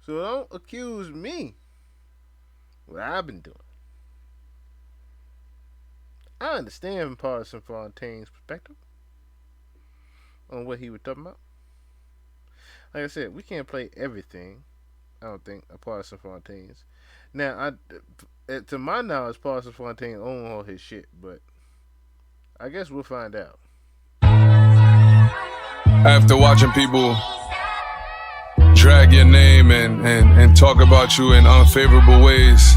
So don't accuse me what I've been doing. I understand Partisan Fontaine's perspective on what he was talking about. Like I said, we can't play everything, I don't think, of Partisan Fontaine's. Now, to my knowledge, Partisan Fontaine owns all his shit, but I guess we'll find out. After watching people drag your name and talk about you in unfavorable ways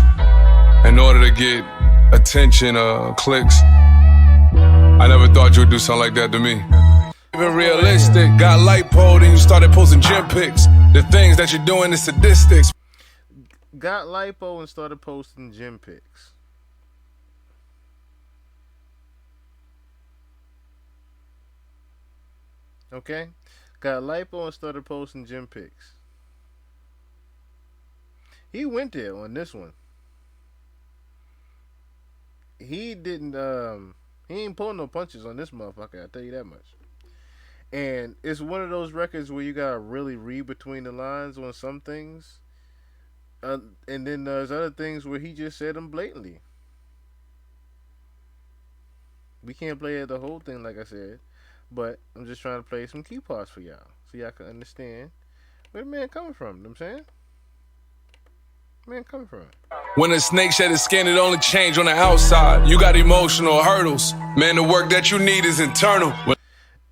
in order to get attention or clicks, I never thought you would do something like that to me. Even realistic, got lipo, then you started posting gym pics. The things that you're doing is sadistics. Got lipo and started posting gym pics. Okay? Got lipo and started posting gym pics. He went there on this one. He didn't he ain't pulling no punches on this motherfucker, I'll tell you that much. And it's one of those records where you gotta really read between the lines on some things. And then there's other things where he just said them blatantly. We can't play the whole thing like I said, but I'm just trying to play some key parts for y'all so y'all can understand where the man coming from. You know what I'm saying? Man coming from. When a snake shed his skin, it only changed on the outside. You got emotional hurdles. Man, the work that you need is internal.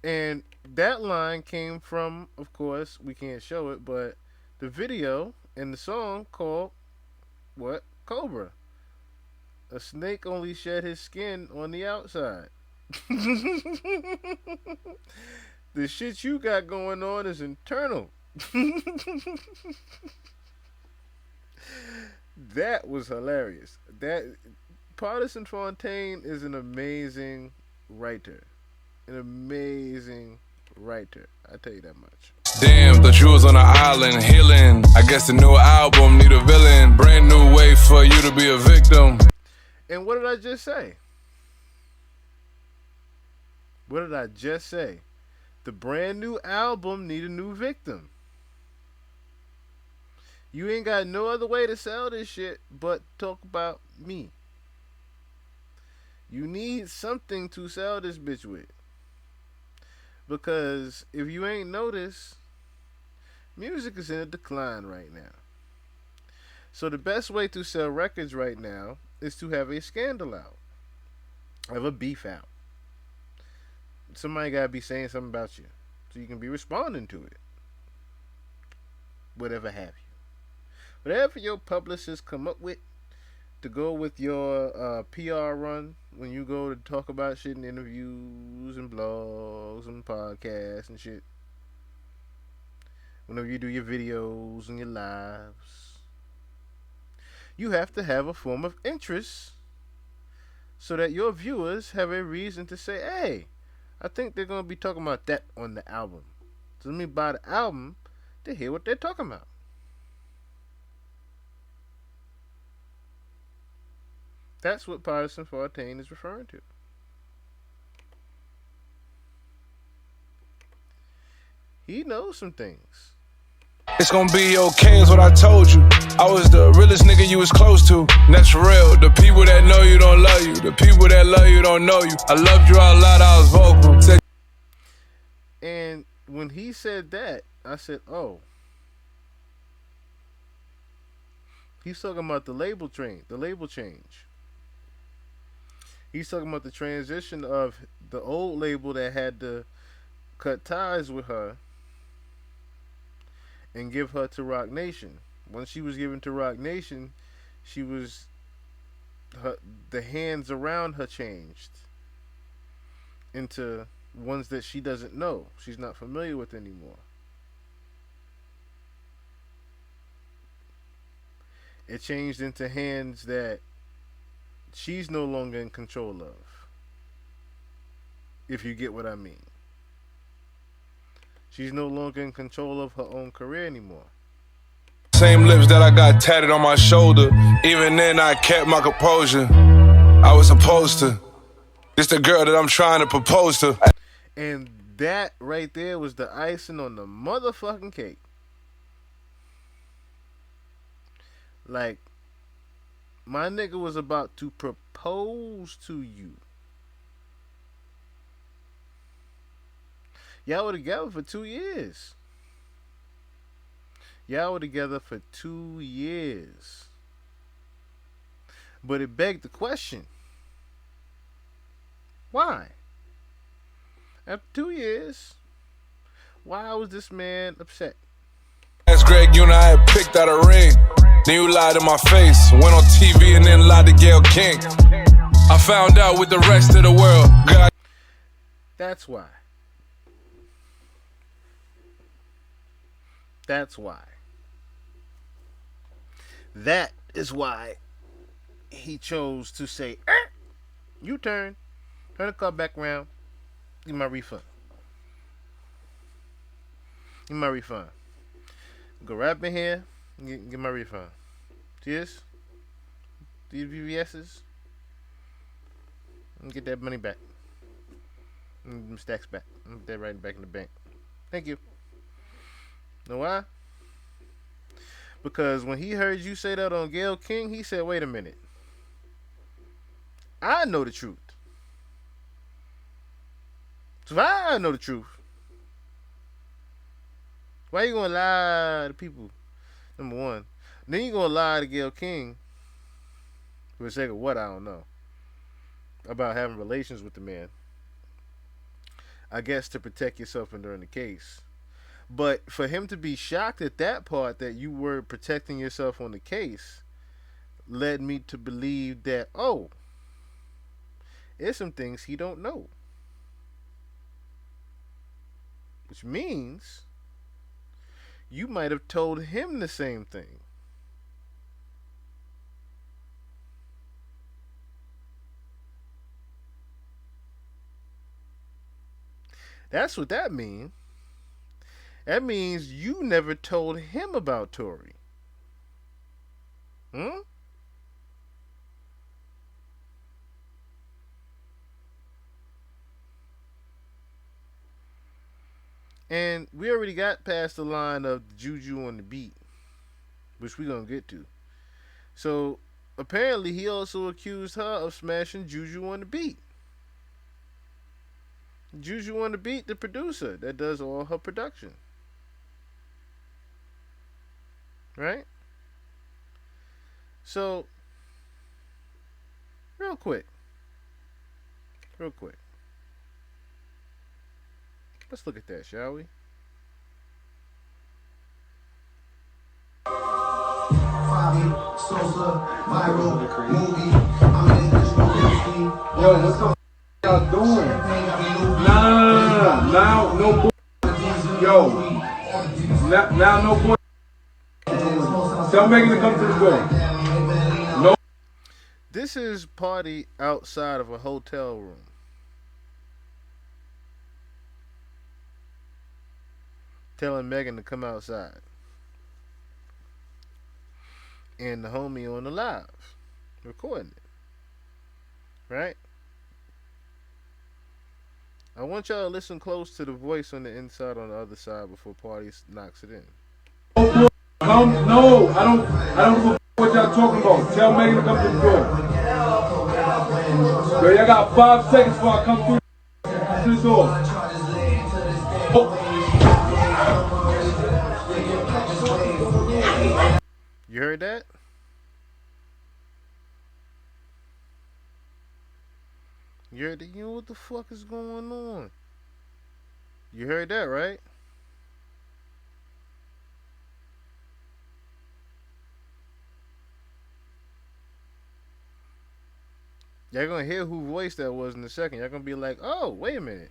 And that line came from, of course, we can't show it, but the video and the song called, what? Cobra. A snake only shed his skin on the outside. The shit you got going on is internal. That was hilarious. That Partisan Fontaine is an amazing writer. An amazing writer. I tell you that much. Damn, thought you was on an island healing. I guess the new album need a villain. Brand new way for you to be a victim. And what did I just say? What did I just say? The brand new album need a new victim. You ain't got no other way to sell this shit but talk about me. You need something to sell this bitch with. Because if you ain't noticed, music is in a decline right now. So the best way to sell records right now is to have a scandal out. Have a beef out. Somebody gotta be saying something about you. So you can be responding to it. Whatever have you. Whatever your publicists come up with to go with your PR run when you go to talk about shit in interviews and blogs and podcasts and shit. Whenever you do your videos and your lives, you have to have a form of interest so that your viewers have a reason to say, hey, I think they're going to be talking about that on the album. So let me buy the album to hear what they're talking about. That's what Partisan Fontaine is referring to. He knows some things. It's gonna be okay is what I told you. I was the realest nigga you was close to. And that's real. The people that know you don't love you. The people that love you don't know you. I loved you out loud, I was vocal. And when he said that, I said, oh. He's talking about the label change. He's talking about the transition of the old label that had to cut ties with her and give her to Rock Nation. Once she was given to Rock Nation, the hands around her changed into ones that she doesn't know. She's not familiar with anymore. It changed into hands that she's no longer in control of. If you get what I mean. She's no longer in control of her own career anymore. Same lips that I got tatted on my shoulder. Even then I kept my composure. I was supposed to. This the girl that I'm trying to propose to. And that right there was the icing on the motherfucking cake. Like, my nigga was about to propose to you. Y'all were together for 2 years. Y'all were together for 2 years. But it begged the question. Why? After 2 years, Why was this man upset? That's Greg, you and I had picked out a ring. Then you lied in my face, went on TV and then lied to Gayle King. I found out with the rest of the world. God. That's why. That's why. That is why he chose to say, you turn the car back around, give my refund. Give my refund. Go right in here, get my refund. See this? These VVS's? And get that money back. And them stacks back. And put that right back in the bank. Thank you. Know why? Because when he heard you say that on Gayle King, he said, wait a minute. I know the truth. So if I know the truth, why you gonna lie to people? Number one. Then you gonna lie to Gayle King for the sake of what? I don't know. About having relations with the man. I guess to protect yourself during the case. But for him to be shocked at that part, that you were protecting yourself on the case, led me to believe that, oh, there's some things he don't know. Which means you might have told him the same thing. That's what that means. That means you never told him about Tory. And we already got past the line of the juju on the beat, which we're going to get to. So, apparently he also accused her of smashing Juju on the beat. Juju on the beat, the producer that does all her production. Right? So, real quick. Let's look at that, shall we? Yo, what's up? Y'all doing? Nah. Now, no boy. Yo. Now, no boy. Tell Megan to come to the door. No. This is party outside of a hotel room. Telling Megan to come outside. And the homie on the live. Recording it. Right? I want y'all to listen close to the voice on the inside on the other side before Party knocks it in. No, I don't know what y'all talking about. Tell Megan to come to the door. Yo, y'all got 5 seconds before I come through to the door. You heard that? You heard that? You know what the fuck is going on? You heard that, right? Y'all gonna hear who voice that was in a second. Y'all gonna be like, oh, wait a minute.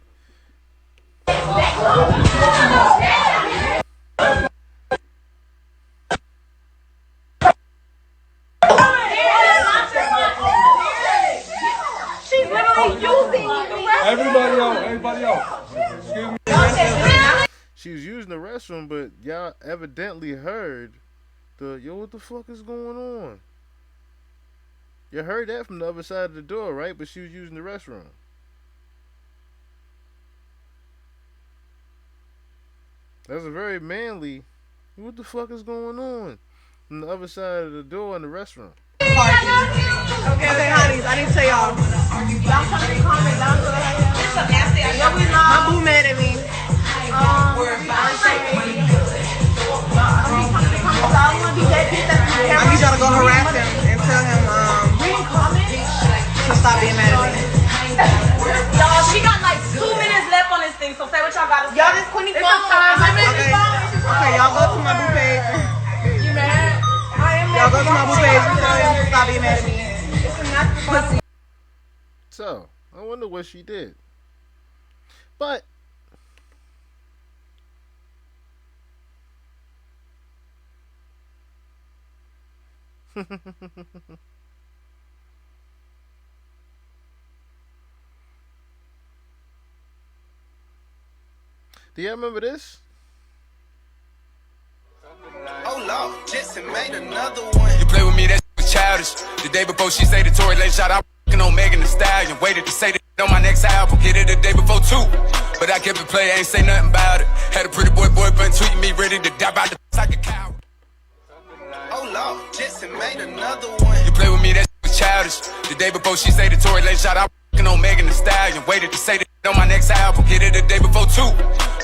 She's literally using the restroom. Everybody out. Excuse me. She was using the restroom, but y'all evidently heard yo, what the fuck is going on? You heard that from the other side of the door, right? But she was using the restroom. That's a very manly. What the fuck is going on? From the other side of the door in the restroom. Okay, honeys, I need to tell y'all. Y'all trying to comment down to my boo mad at me. I need y'all to go harass him and tell him to stop being mad at me. Y'all, she got like 2 minutes left on this thing, so say what y'all gotta say. Y'all just 24 hours. So, I wonder what she did. But do y'all remember this? Oh Lord, Jetson made another one. You play with me, that was childish. The day before she say the Tory Lane shot, I working on Megan Thee Stallion. Waited to say that on my next album. Hit it the day before too, but I kept it play, ain't say nothing about it. Had a pretty boy boyfriend tweeting me, ready to die by the like a coward. Oh Lord, Jetson made another one. You play with me, that was childish. The day before she say the Tory Lane shot, I working on Megan Thee Stallion. Waited to say that on my next album. Hit it the day before too,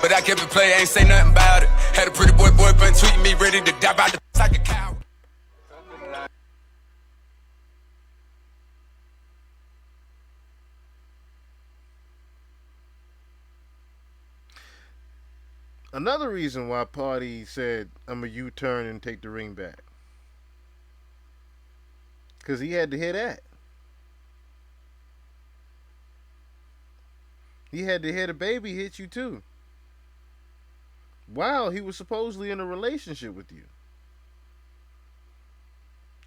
but I kept it play, ain't say nothing about it. Had a pretty boy boyfriend tweeting me, ready to die by the like a coward. Another reason why Party said I'm a U-turn and take the ring back, because he had to hear that. He had to hear the baby hit you too. Wow, he was supposedly in a relationship with you.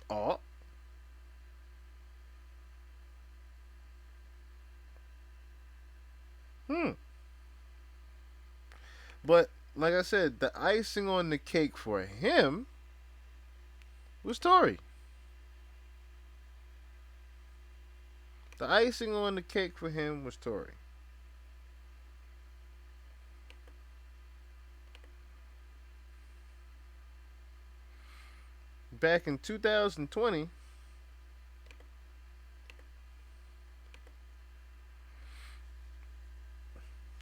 Oh. But like I said, the icing on the cake for him was Tory. The icing on the cake for him was Tory. Back in 2020,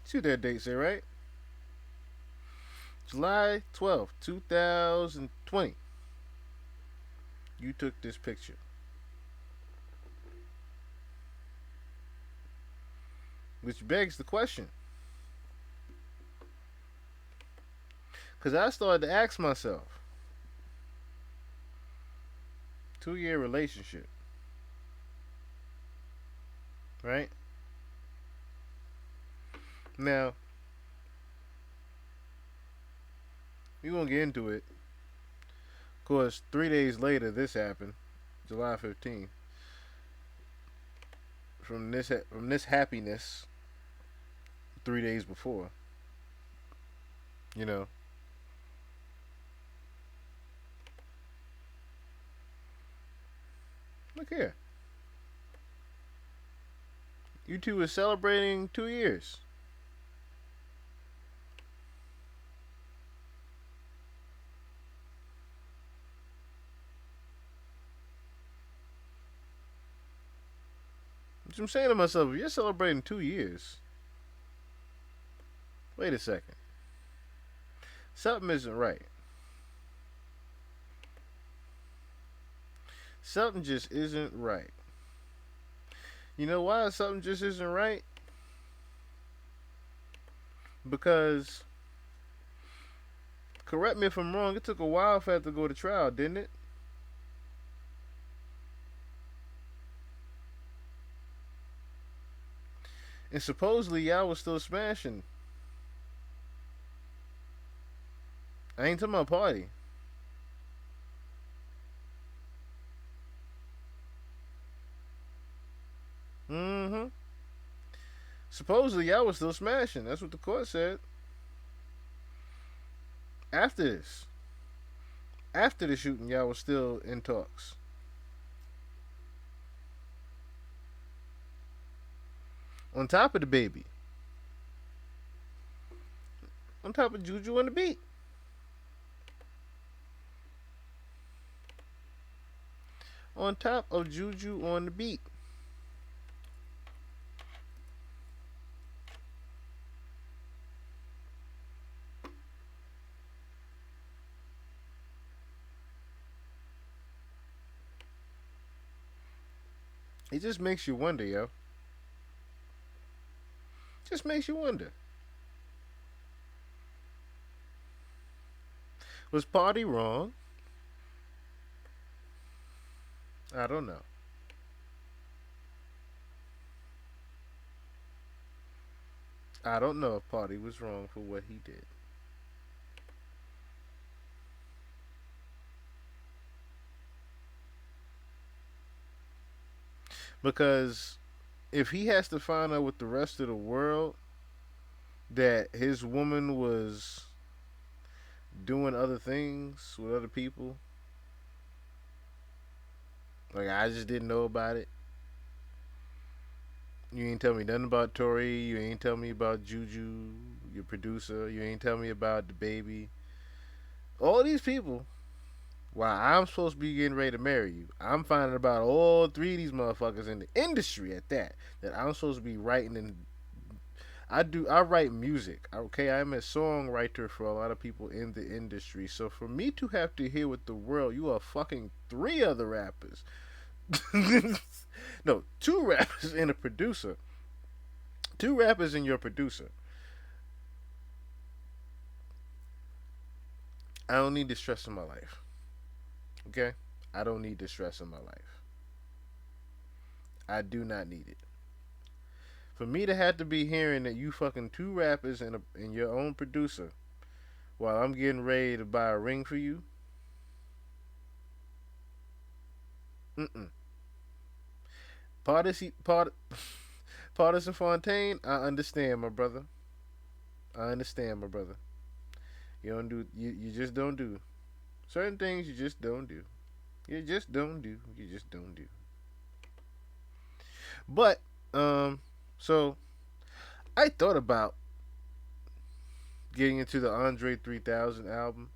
see what that date say, right? July 12th, 2020. You took this picture. Which begs the question. Because I started to ask myself, 2-year relationship, right? Now, we're going to get into it. Of course, 3 days later, this happened, July 15th. From this happiness, 3 days before, you know. Look here. You two are celebrating 2 years. I'm saying to myself, if you're celebrating 2 years, wait a second. Something isn't right. Something just isn't right. You know why something just isn't right? Because, correct me if I'm wrong, it took a while for that to go to trial, didn't it? And supposedly y'all was still smashing. I ain't talking about Party. Mm-hmm. Supposedly y'all was still smashing. That's what the court said. After this. After the shooting, y'all was still in talks. On top of the baby. On top of Juju on the beat. On top of Juju on the beat. It just makes you wonder, yo. Just makes you wonder. Was Party wrong? I don't know. I don't know if Party was wrong for what he did. Because if he has to find out with the rest of the world that his woman was doing other things with other people, like I just didn't know about it. You ain't tell me nothing about Tori. You ain't tell me about Juju, your producer. You ain't tell me about the baby. All these people. While I'm supposed to be getting ready to marry you, I'm finding about all three of these motherfuckers in the industry at that. That I'm supposed to be writing and I write music. Okay, I'm a songwriter for a lot of people in the industry. So for me to have to hear with the world, you are fucking three other rappers. No, two rappers and a producer. Two rappers and your producer. I don't need the stress in my life. Okay? I don't need the stress in my life. I do not need it. For me to have to be hearing that you fucking two rappers and your own producer while I'm getting ready to buy a ring for you, mm-mm. Partisan Fontaine, I understand, my brother. I understand, my brother. You don't do you just don't do certain things. You just don't do. You just don't do. You just don't do. But so I thought about getting into the Andre 3000 album,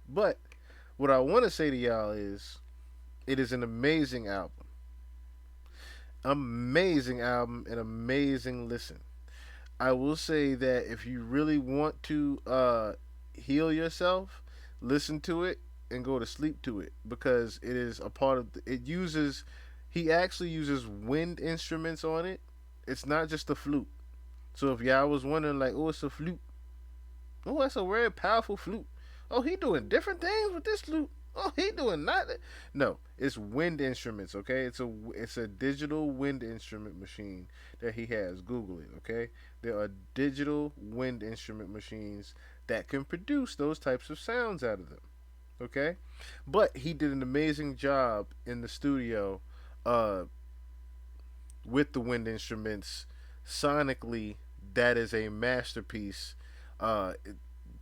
but what I want to say to y'all is it is an amazing album. Amazing album, an amazing listen. I will say that if you really want to heal yourself, listen to it and go to sleep to it because it is a part of it uses he actually uses wind instruments on it. It's not just a flute. So if y'all was wondering like, oh, it's a flute. Oh, that's a very powerful flute. Oh, he doing different things with this flute. Oh, he doing nothing. No, it's wind instruments. Okay, it's a digital wind instrument machine that he has. Google it. Okay, there are digital wind instrument machines that can produce those types of sounds out of them. Okay, but he did an amazing job in the studio uh, with the wind instruments. Sonically, that is a masterpiece. Uh,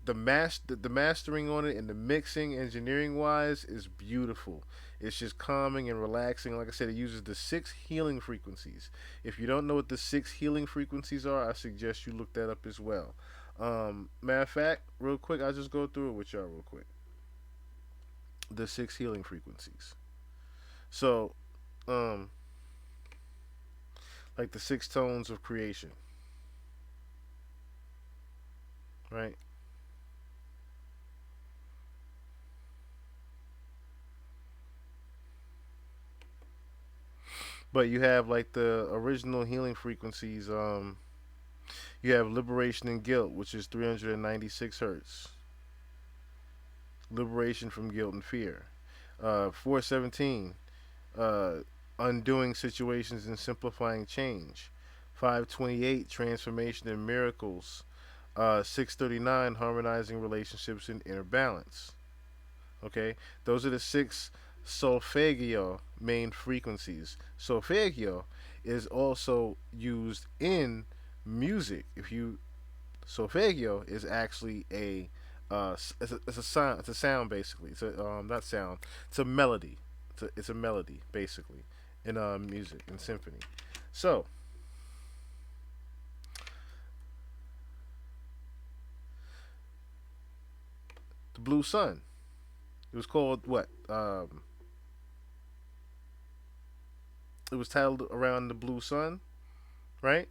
the mastering on it and the mixing engineering wise is beautiful. It's just calming and relaxing. Like I said, it uses the six healing frequencies. If you don't know what the six healing frequencies are, I suggest you look that up as well. Matter of fact, real quick, I'll just go through it with y'all real quick. The six healing frequencies. So, um, like the six tones of creation, right? But you have like the original healing frequencies. You have liberation and guilt, which is 396 hertz. Liberation from guilt and fear. 417, uh, undoing situations and simplifying change. 528, transformation and miracles. 639, harmonizing relationships and inner balance. Okay, those are the six solfeggio main frequencies. Solfeggio is also used in music. If you solfeggio is actually it's a sound. It's a sound basically. It's a not sound. It's a melody. It's a melody basically in music in symphony. So the Blue Sun. It was called what? It was titled around the Blue Sun, right?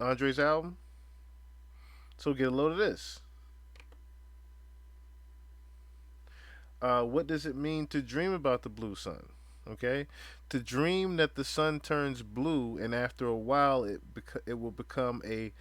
Andre's album. So get a load of this. What does it mean to dream about the blue sun? Okay, to dream that the sun turns blue, and after a while, it will become a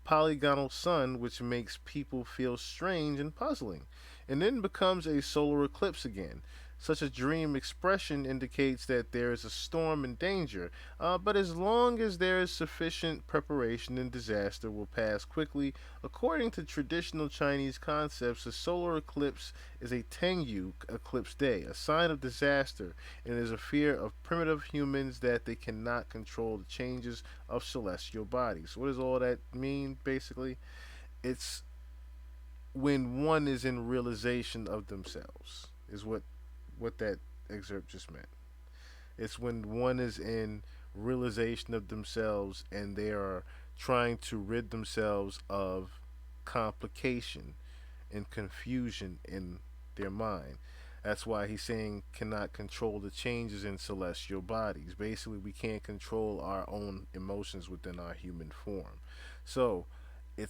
polygonal sun, which makes people feel strange and puzzling, and then becomes a solar eclipse again. Such a dream expression indicates that there is a storm and danger, but as long as there is sufficient preparation, and disaster will pass quickly. According to traditional Chinese concepts, a solar eclipse is a Tengyu eclipse day, a sign of disaster, and is a fear of primitive humans that they cannot control the changes of celestial bodies. What does all that mean, basically? It's when one is in realization of themselves, is what that excerpt just meant. It's when one is in realization of themselves and they are trying to rid themselves of complication and confusion in their mind. That's why he's saying cannot control the changes in celestial bodies. Basically, we can't control our own emotions within our human form. So, it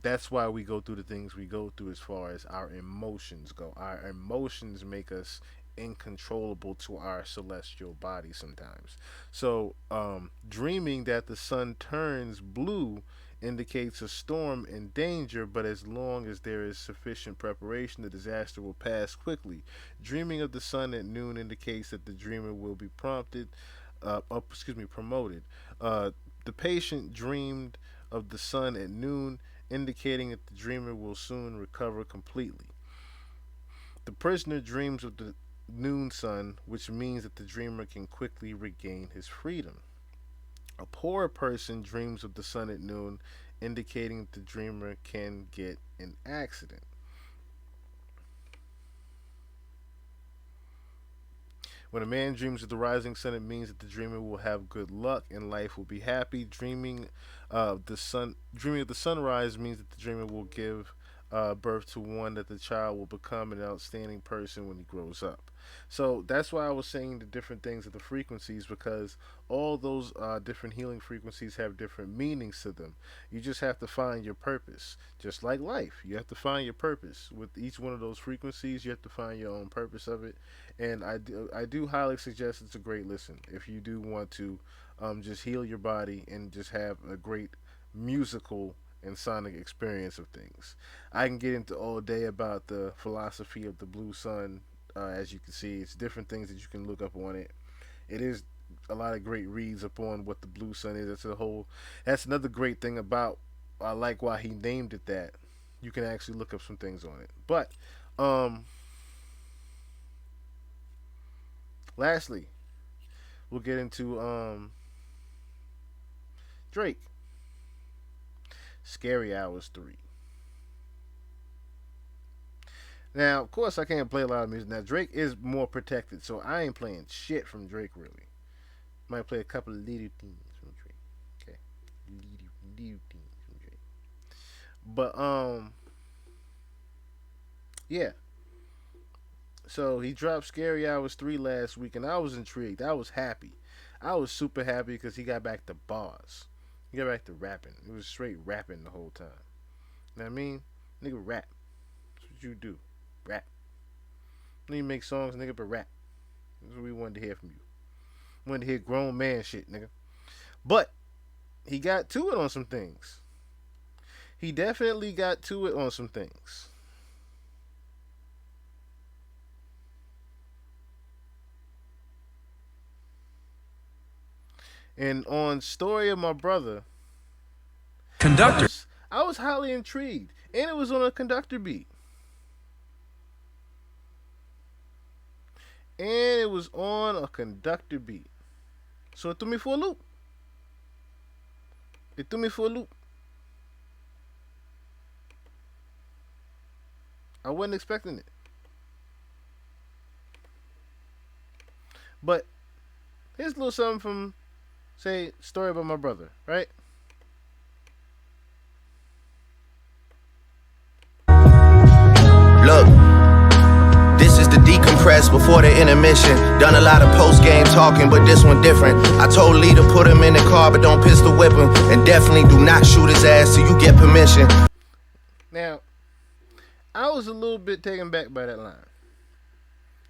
that's why we go through the things we go through as far as our emotions go. Our emotions make us incontrollable to our celestial body sometimes. So, dreaming that the sun turns blue indicates a storm and danger, but as long as there is sufficient preparation, the disaster will pass quickly. Dreaming of the sun at noon indicates that the dreamer will be promoted. The patient dreamed of the sun at noon, indicating that the dreamer will soon recover completely. The prisoner dreams of the noon sun, which means that the dreamer can quickly regain his freedom. A poor person dreams of the sun at noon, indicating that the dreamer can get an accident. When a man dreams of the rising sun, it means that the dreamer will have good luck and life will be happy. Dreaming of the sunrise means that the dreamer will give birth to one that the child will become an outstanding person when he grows up. So that's why I was saying the different things of the frequencies, because all those different healing frequencies have different meanings to them. You just have to find your purpose. Just like life, you have to find your purpose. With each one of those frequencies, you have to find your own purpose of it. And I do highly suggest it's a great listen if you do want to just heal your body and just have a great musical and sonic experience of things. I can get into all day about the philosophy of the blue sun. As you can see, it's different things that you can look up on it. It is a lot of great reads upon what the blue sun is. That's another great thing about, I like why he named it that. You can actually look up some things on it. But lastly, we'll get into Drake. Scary Hours 3. Now, of course, I can't play a lot of music. Now, Drake is more protected, so I ain't playing shit from Drake, really. Might play a couple of little things from Drake. Okay. Little things from Drake. But, yeah. So, he dropped Scary Hours 3 last week, and I was intrigued. I was happy. I was super happy because he got back to bars. He got back to rapping. It was straight rapping the whole time. You know what I mean? Nigga, rap. That's what you do. Rap. You don't make songs, nigga, but rap. That's what we wanted to hear from you. We wanted to hear grown man shit, nigga. But he got to it on some things. He definitely got to it on some things. And on Story of My Brother, Conductor, I was highly intrigued. And it was on a conductor beat. And it was on a conductor beat. So it threw me for a loop. It threw me for a loop. I wasn't expecting it. But here's a little something from, say, Story About My Brother, right? Look, this is the decompress before the intermission. Done a lot of post-game talking, but this one different. I told Lee to put him in the car, but don't pistol whip him. And definitely do not shoot his ass till you get permission. Now, I was a little bit taken back by that line.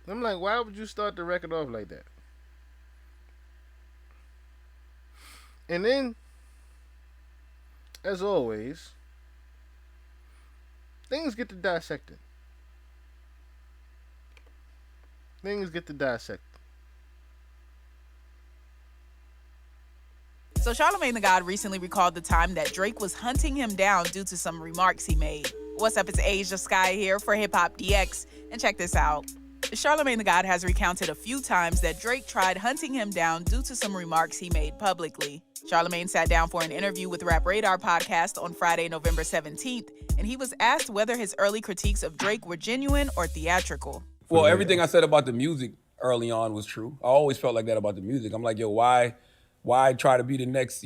I'm like, why would you start the record off like that? And then, as always, things get to dissecting. Things get to dissect. So Charlamagne the God recently recalled the time that Drake was hunting him down due to some remarks he made. What's up, it's Asia Sky here for Hip Hop DX, and check this out. Charlamagne the God has recounted a few times that Drake tried hunting him down due to some remarks he made publicly. Charlamagne sat down for an interview with Rap Radar podcast on Friday, November 17th, and he was asked whether his early critiques of Drake were genuine or theatrical. Well, everything I said about the music early on was true. I always felt like that about the music. I'm like, yo, why try to be the next,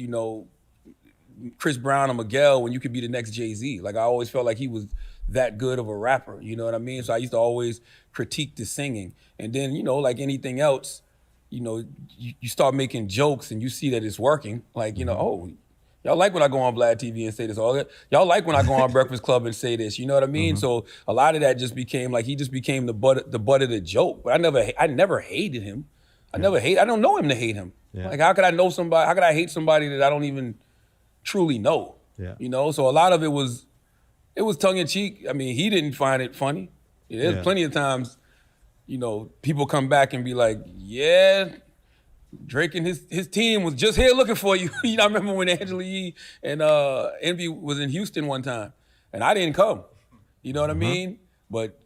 Chris Brown or Miguel when you could be the next Jay-Z? Like, I always felt like he was that good of a rapper, you know what I mean? So I used to always critique the singing. And then, like anything else, you start making jokes and you see that it's working. Like, oh, y'all like when I go on Vlad TV and say this, all that. Y'all like when I go on Breakfast Club and say this, you know what I mean? So a lot of that just became like, he just became the butt of the joke. But I never hated him. I don't know him to hate him. Yeah. Like, how could I hate somebody that I don't even truly know? Yeah. So a lot of it was tongue in cheek. I mean, he didn't find it funny. There's plenty of times, people come back and be like, yeah, Drake and his team was just here looking for you. I remember when Angela Yee and Envy was in Houston one time, and I didn't come. You know what I mean? But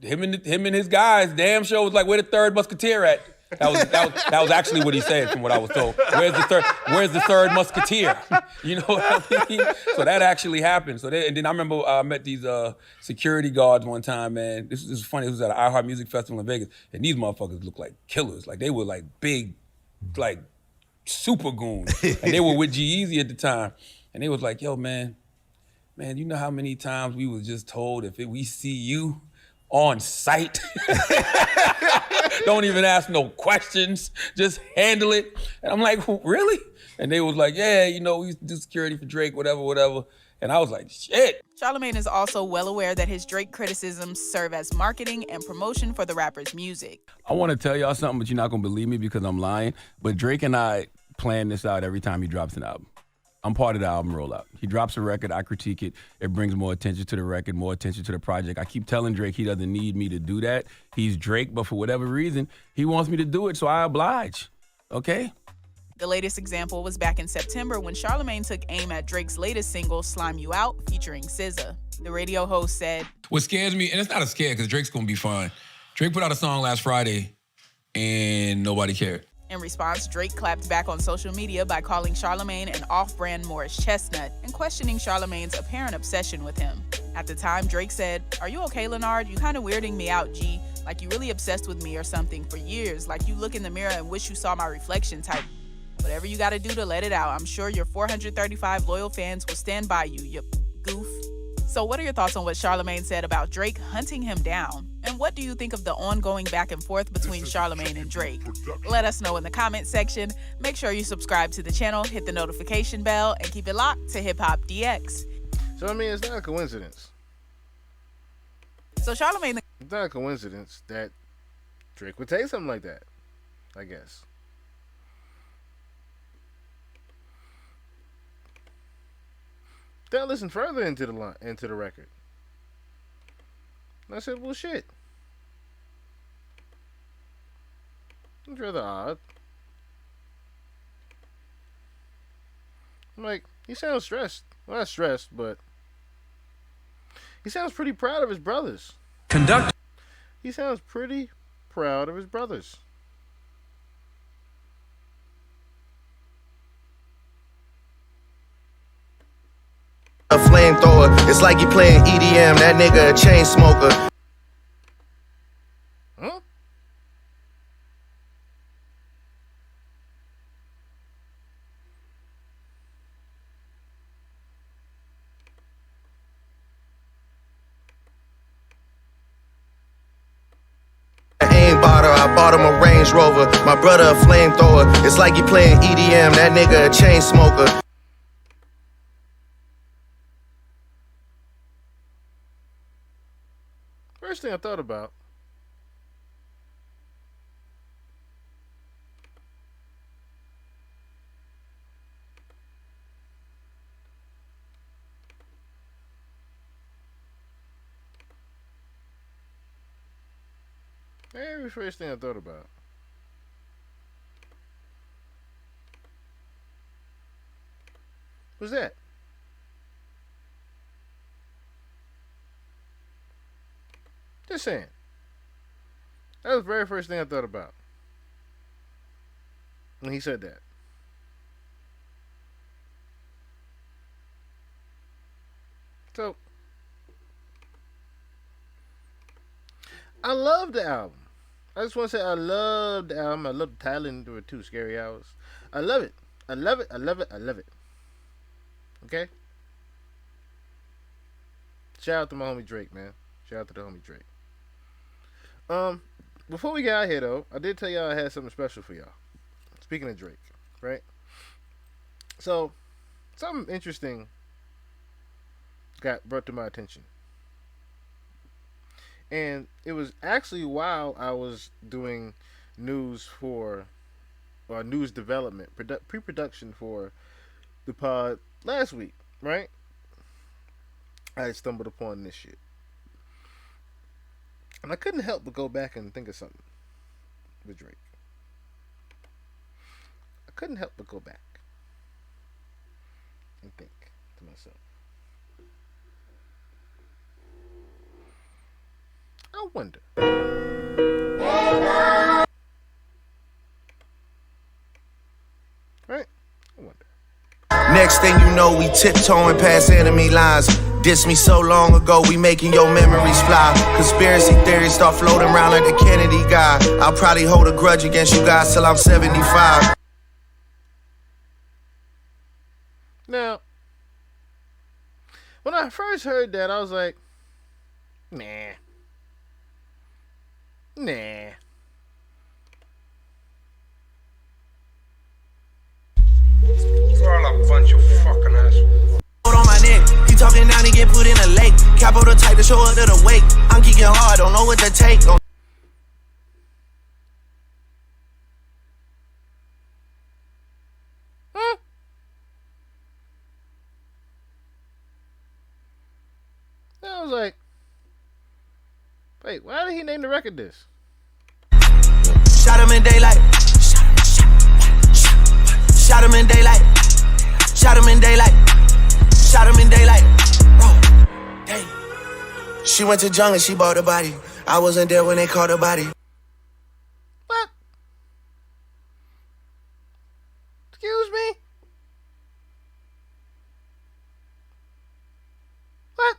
him and his guys, damn sure was like, where the third musketeer at? That was actually what he said, from what I was told. Where's the third musketeer? You know what I mean? So that actually happened. And then I remember I met these security guards one time, man. This is funny. This was at an iHeart Music Festival in Vegas, and these motherfuckers looked like killers. Like, they were like big, like super goons. And they were with G-Eazy at the time. And they was like, yo, man, you know how many times we was just told we see you on site, don't even ask no questions, just handle it. And I'm like, really? And they was like, yeah, we used to do security for Drake, whatever. And I was like, shit. Charlamagne is also well aware that his Drake criticisms serve as marketing and promotion for the rapper's music. I want to tell y'all something, but you're not going to believe me because I'm lying. But Drake and I plan this out every time he drops an album. I'm part of the album rollout. He drops a record, I critique it. It brings more attention to the record, more attention to the project. I keep telling Drake he doesn't need me to do that. He's Drake, but for whatever reason, he wants me to do it, so I oblige. Okay? The latest example was back in September when Charlamagne took aim at Drake's latest single, Slime You Out, featuring SZA. The radio host said, What scares me, and it's not a scare because Drake's going to be fine. Drake put out a song last Friday and nobody cared. In response, Drake clapped back on social media by calling Charlamagne an off-brand Morris Chestnut and questioning Charlamagne's apparent obsession with him. At the time, Drake said, "Are you okay, Leonard? You kind of weirding me out, G. Like you really obsessed with me or something for years. Like you look in the mirror and wish you saw my reflection type. Whatever you gotta do to let it out. I'm sure your 435 loyal fans will stand by you, you goof." So what are your thoughts on what Charlamagne said about Drake hunting him down? And what do you think of the ongoing back and forth between Charlamagne and Drake? Let us know in the comment section. Make sure you subscribe to the channel, hit the notification bell, and keep it locked to Hip Hop DX. So, I mean, it's not a coincidence. So Charlamagne... It's not a coincidence that Drake would say something like that, I guess. Then I listened further into the record. And I said, well, shit. It's rather odd. I'm like, he sounds stressed. Well, not stressed, but he sounds pretty proud of his brothers. He sounds pretty proud of his brothers. A flamethrower, it's like you playing EDM, that nigga a chain smoker. Huh? I ain't bought her, I bought him a Range Rover. My brother a flamethrower, it's like you playing EDM, that nigga a chain smoker. First thing I thought about, Very first thing I thought about. Was that? Just saying. That was the very first thing I thought about when he said that. So, I love the album. I just want to say I love the album. I love the title. There were 2 scary hours. I love it. I love it. I love it. I love it. Okay? Shout out to my homie Drake, man. Shout out to the homie Drake. Before we get out here though, I did tell y'all I had something special for y'all. Speaking of Drake, right? So, something interesting got brought to my attention. And it was actually while I was doing news for, or news development, pre-production for the pod last week, right? I stumbled upon this shit. And I couldn't help but go back and think of something with Drake. I couldn't help but go back and think to myself. I wonder. Right? I wonder. Next thing you know, we tiptoeing past enemy lines. Diss me so long ago, we making your memories fly. Conspiracy theories start floating around like the Kennedy guy. I'll probably hold a grudge against you guys till I'm 75. Now, when I first heard that, I was like, nah. Nah. You're all a bunch of fucking assholes. On my neck, he talking down, he get put in a lake. Capo the type to show up to the wake. I'm kicking hard, don't know what to take. Huh? I was like, wait, why did he name the record this? Shot him in daylight. Shot him in daylight. Shot him in daylight. Shot him in daylight. Bro, dang. She went to jungle, she bought the body. I wasn't there when they caught the body. What? Excuse me? What?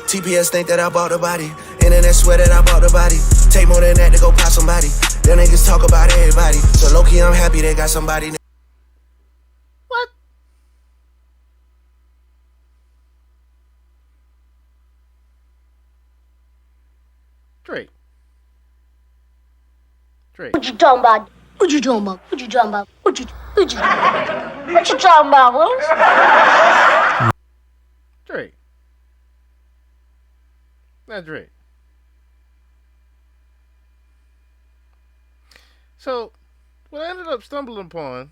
TPS think that I bought the body. Internet swear that I bought the body. Take more than that to go pop somebody. Them niggas talk about everybody. So low-key, I'm happy they got somebody. What? Drake. What you talking about? What you talking about? What you talking about? What you talking about, Willis? Drake. Not Drake. So, what I ended up stumbling upon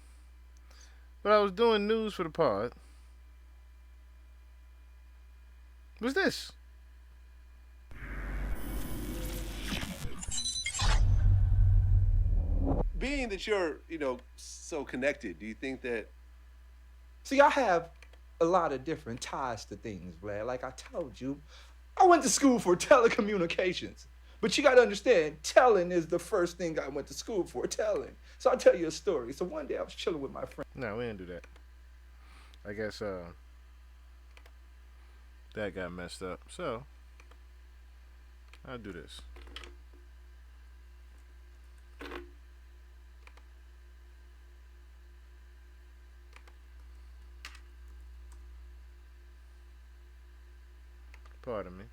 when I was doing news for the pod was this. Being that you're, so connected, do you think that... See, I have a lot of different ties to things, Vlad. Like I told you, I went to school for telecommunications. But you got to understand, telling is the first thing I went to school for, telling. So I'll tell you a story. So one day I was chilling with my friend. No, we didn't do that. I guess that got messed up. So, I'll do this. Pardon me.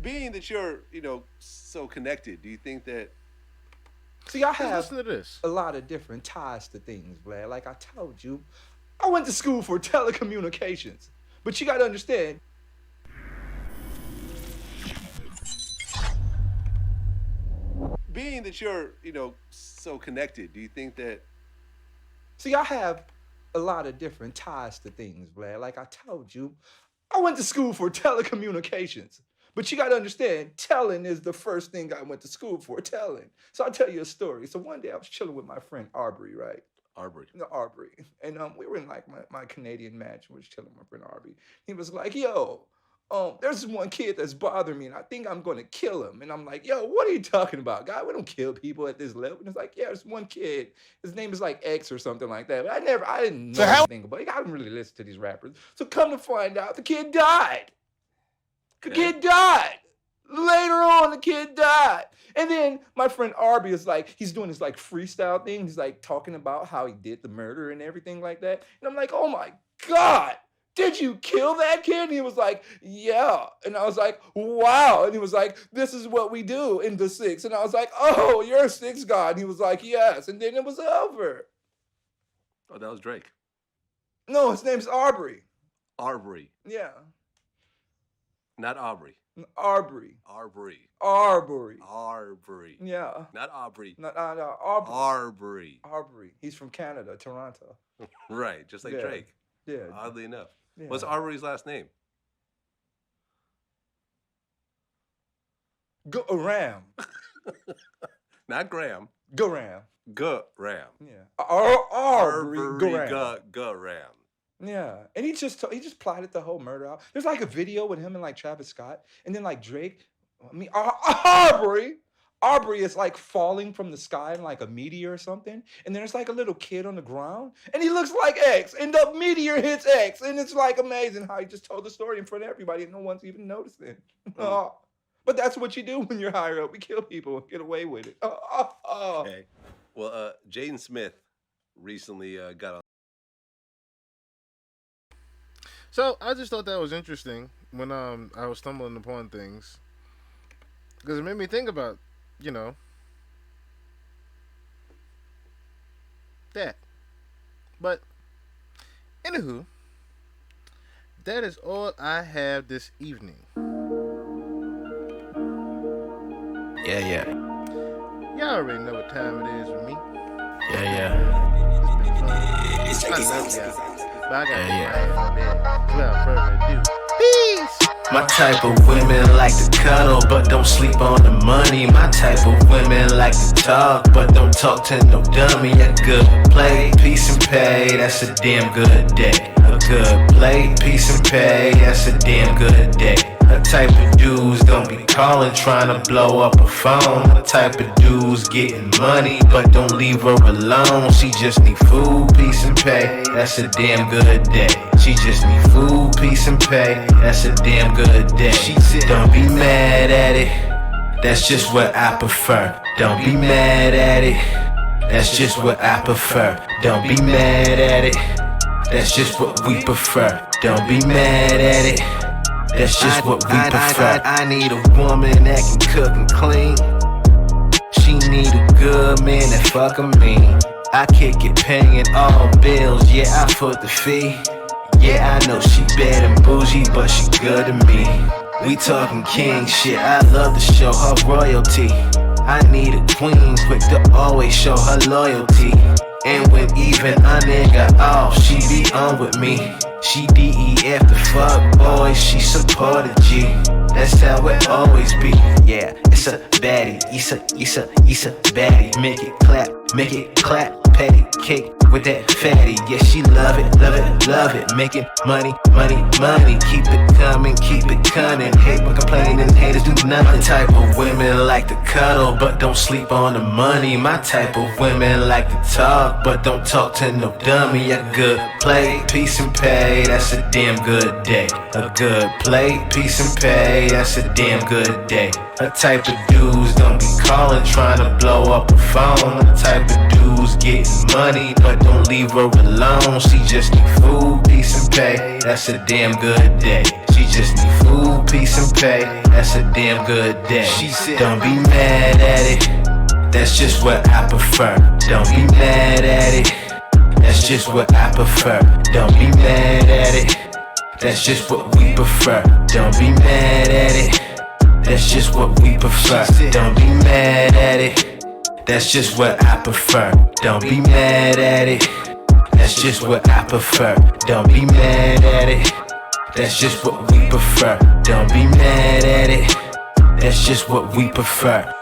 Being that you're, so connected, do you think that? See, I have listen to this. a lot of different ties to things, Vlad. Like I told you, I went to school for telecommunications. But you got to understand. Being that you're, so connected, do you think that? See, I have a lot of different ties to things, Vlad. Like I told you, I went to school for telecommunications. But you got to understand, telling is the first thing I went to school for, telling. So I'll tell you a story. So one day I was chilling with my friend Arbery, right? Arbery. No, Arbery. And we were in like my Canadian match. We were chilling with my friend Arbery. He was like, yo, there's this one kid that's bothering me and I think I'm going to kill him. And I'm like, yo, what are you talking about, guy? We don't kill people at this level. And it's like, yeah, there's one kid. His name is like X or something like that. But I didn't know anything about it. I didn't really listen to these rappers. So come to find out, the kid died. The kid died. Later on, the kid died. And then my friend Arby is like, he's doing this like freestyle thing. He's like talking about how he did the murder and everything like that. And I'm like, oh my God, did you kill that kid? And he was like, yeah. And I was like, wow. And he was like, this is what we do in the Six. And I was like, oh, you're a Six God. And he was like, yes. And then it was over. Oh, that was Drake. No, his name's Arbery. Arbery. Yeah. Not Aubrey. Arbery. Arbery. Arbery. Arbery. Yeah. Not Aubrey. No, Arbery. Arbery. Arbery. He's from Canada, Toronto. Right, just like Yeah. Drake. Yeah. Oddly enough. Yeah. What's Arbery's last name? Ram. Not Graham. Garam. Ram. Yeah. Arbery. Garam. Yeah, and he just plotted the whole murder out. There's like a video with him and like Travis Scott, and then like Drake. I mean, Arbery is like falling from the sky in like a meteor or something, and there's like a little kid on the ground, and he looks like X, and the meteor hits X, and it's like amazing how he just told the story in front of everybody, and no one's even noticing. But that's what you do when you're higher up. We kill people and get away with it. Okay. Well, Jaden Smith recently got on. So I just thought that was interesting when I was stumbling upon things, because it made me think about, that. But anywho, that is all I have this evening. Yeah. Y'all already know what time it is with me. Yeah. It's been fun. I love y'all. But I got without further ado, peace. My type of women like to cuddle, but don't sleep on the money. My type of women like to talk, but don't talk to no dummy. A good play, peace and pay, that's a damn good day. A good play, peace and pay, that's a damn good day. A type of dudes don't be calling trying to blow up a phone. A type of dudes getting money, but don't leave her alone. She just need food, peace and pay, that's a damn good day. She just need food, peace and pay, that's a damn good day. Don't be mad at it, that's just what I prefer. Don't be mad at it, that's just what I prefer. Don't be mad at it, that's just what we prefer. Don't be mad at it, that's just what we prefer. I need a woman that can cook and clean. She need a good man that fuck a mean. I kick it paying all bills, yeah, I foot the fee. Yeah, I know she bad and bougie, but she good to me. We talking king shit, I love to show her royalty. I need a queen, quick to always show her loyalty. And when even a nigga off, she be on with me. She DEF the fuck boy, she supported G. That's how it always be. Yeah, it's a baddie, it's a baddie. Make it clap, patty cake with that fatty. Yeah, she love it. Making money. Keep it coming. Hate when complaining, haters do nothing. My type of women like to cuddle, but don't sleep on the money. My type of women like to talk, but don't talk to no dummy. A good play, peace and pay, that's a damn good day. A good play, peace and pay, that's a damn good day. The type of dudes don't be calling trying to blow up a phone. The type of dudes getting money but don't leave her alone. She just need food, peace and pay, that's a damn good day. She just need food, peace and pay, that's a damn good day. She said, don't be mad at it, that's just what I prefer. Don't be mad at it, that's just what I prefer. Don't be mad at it, that's just what we prefer. Don't be mad at it, that's just what we prefer. Don't be mad at it, that's just what I prefer. Don't be mad at it, that's just what I prefer. Don't be mad at it, that's just what we prefer. Don't be mad at it, that's just what we prefer.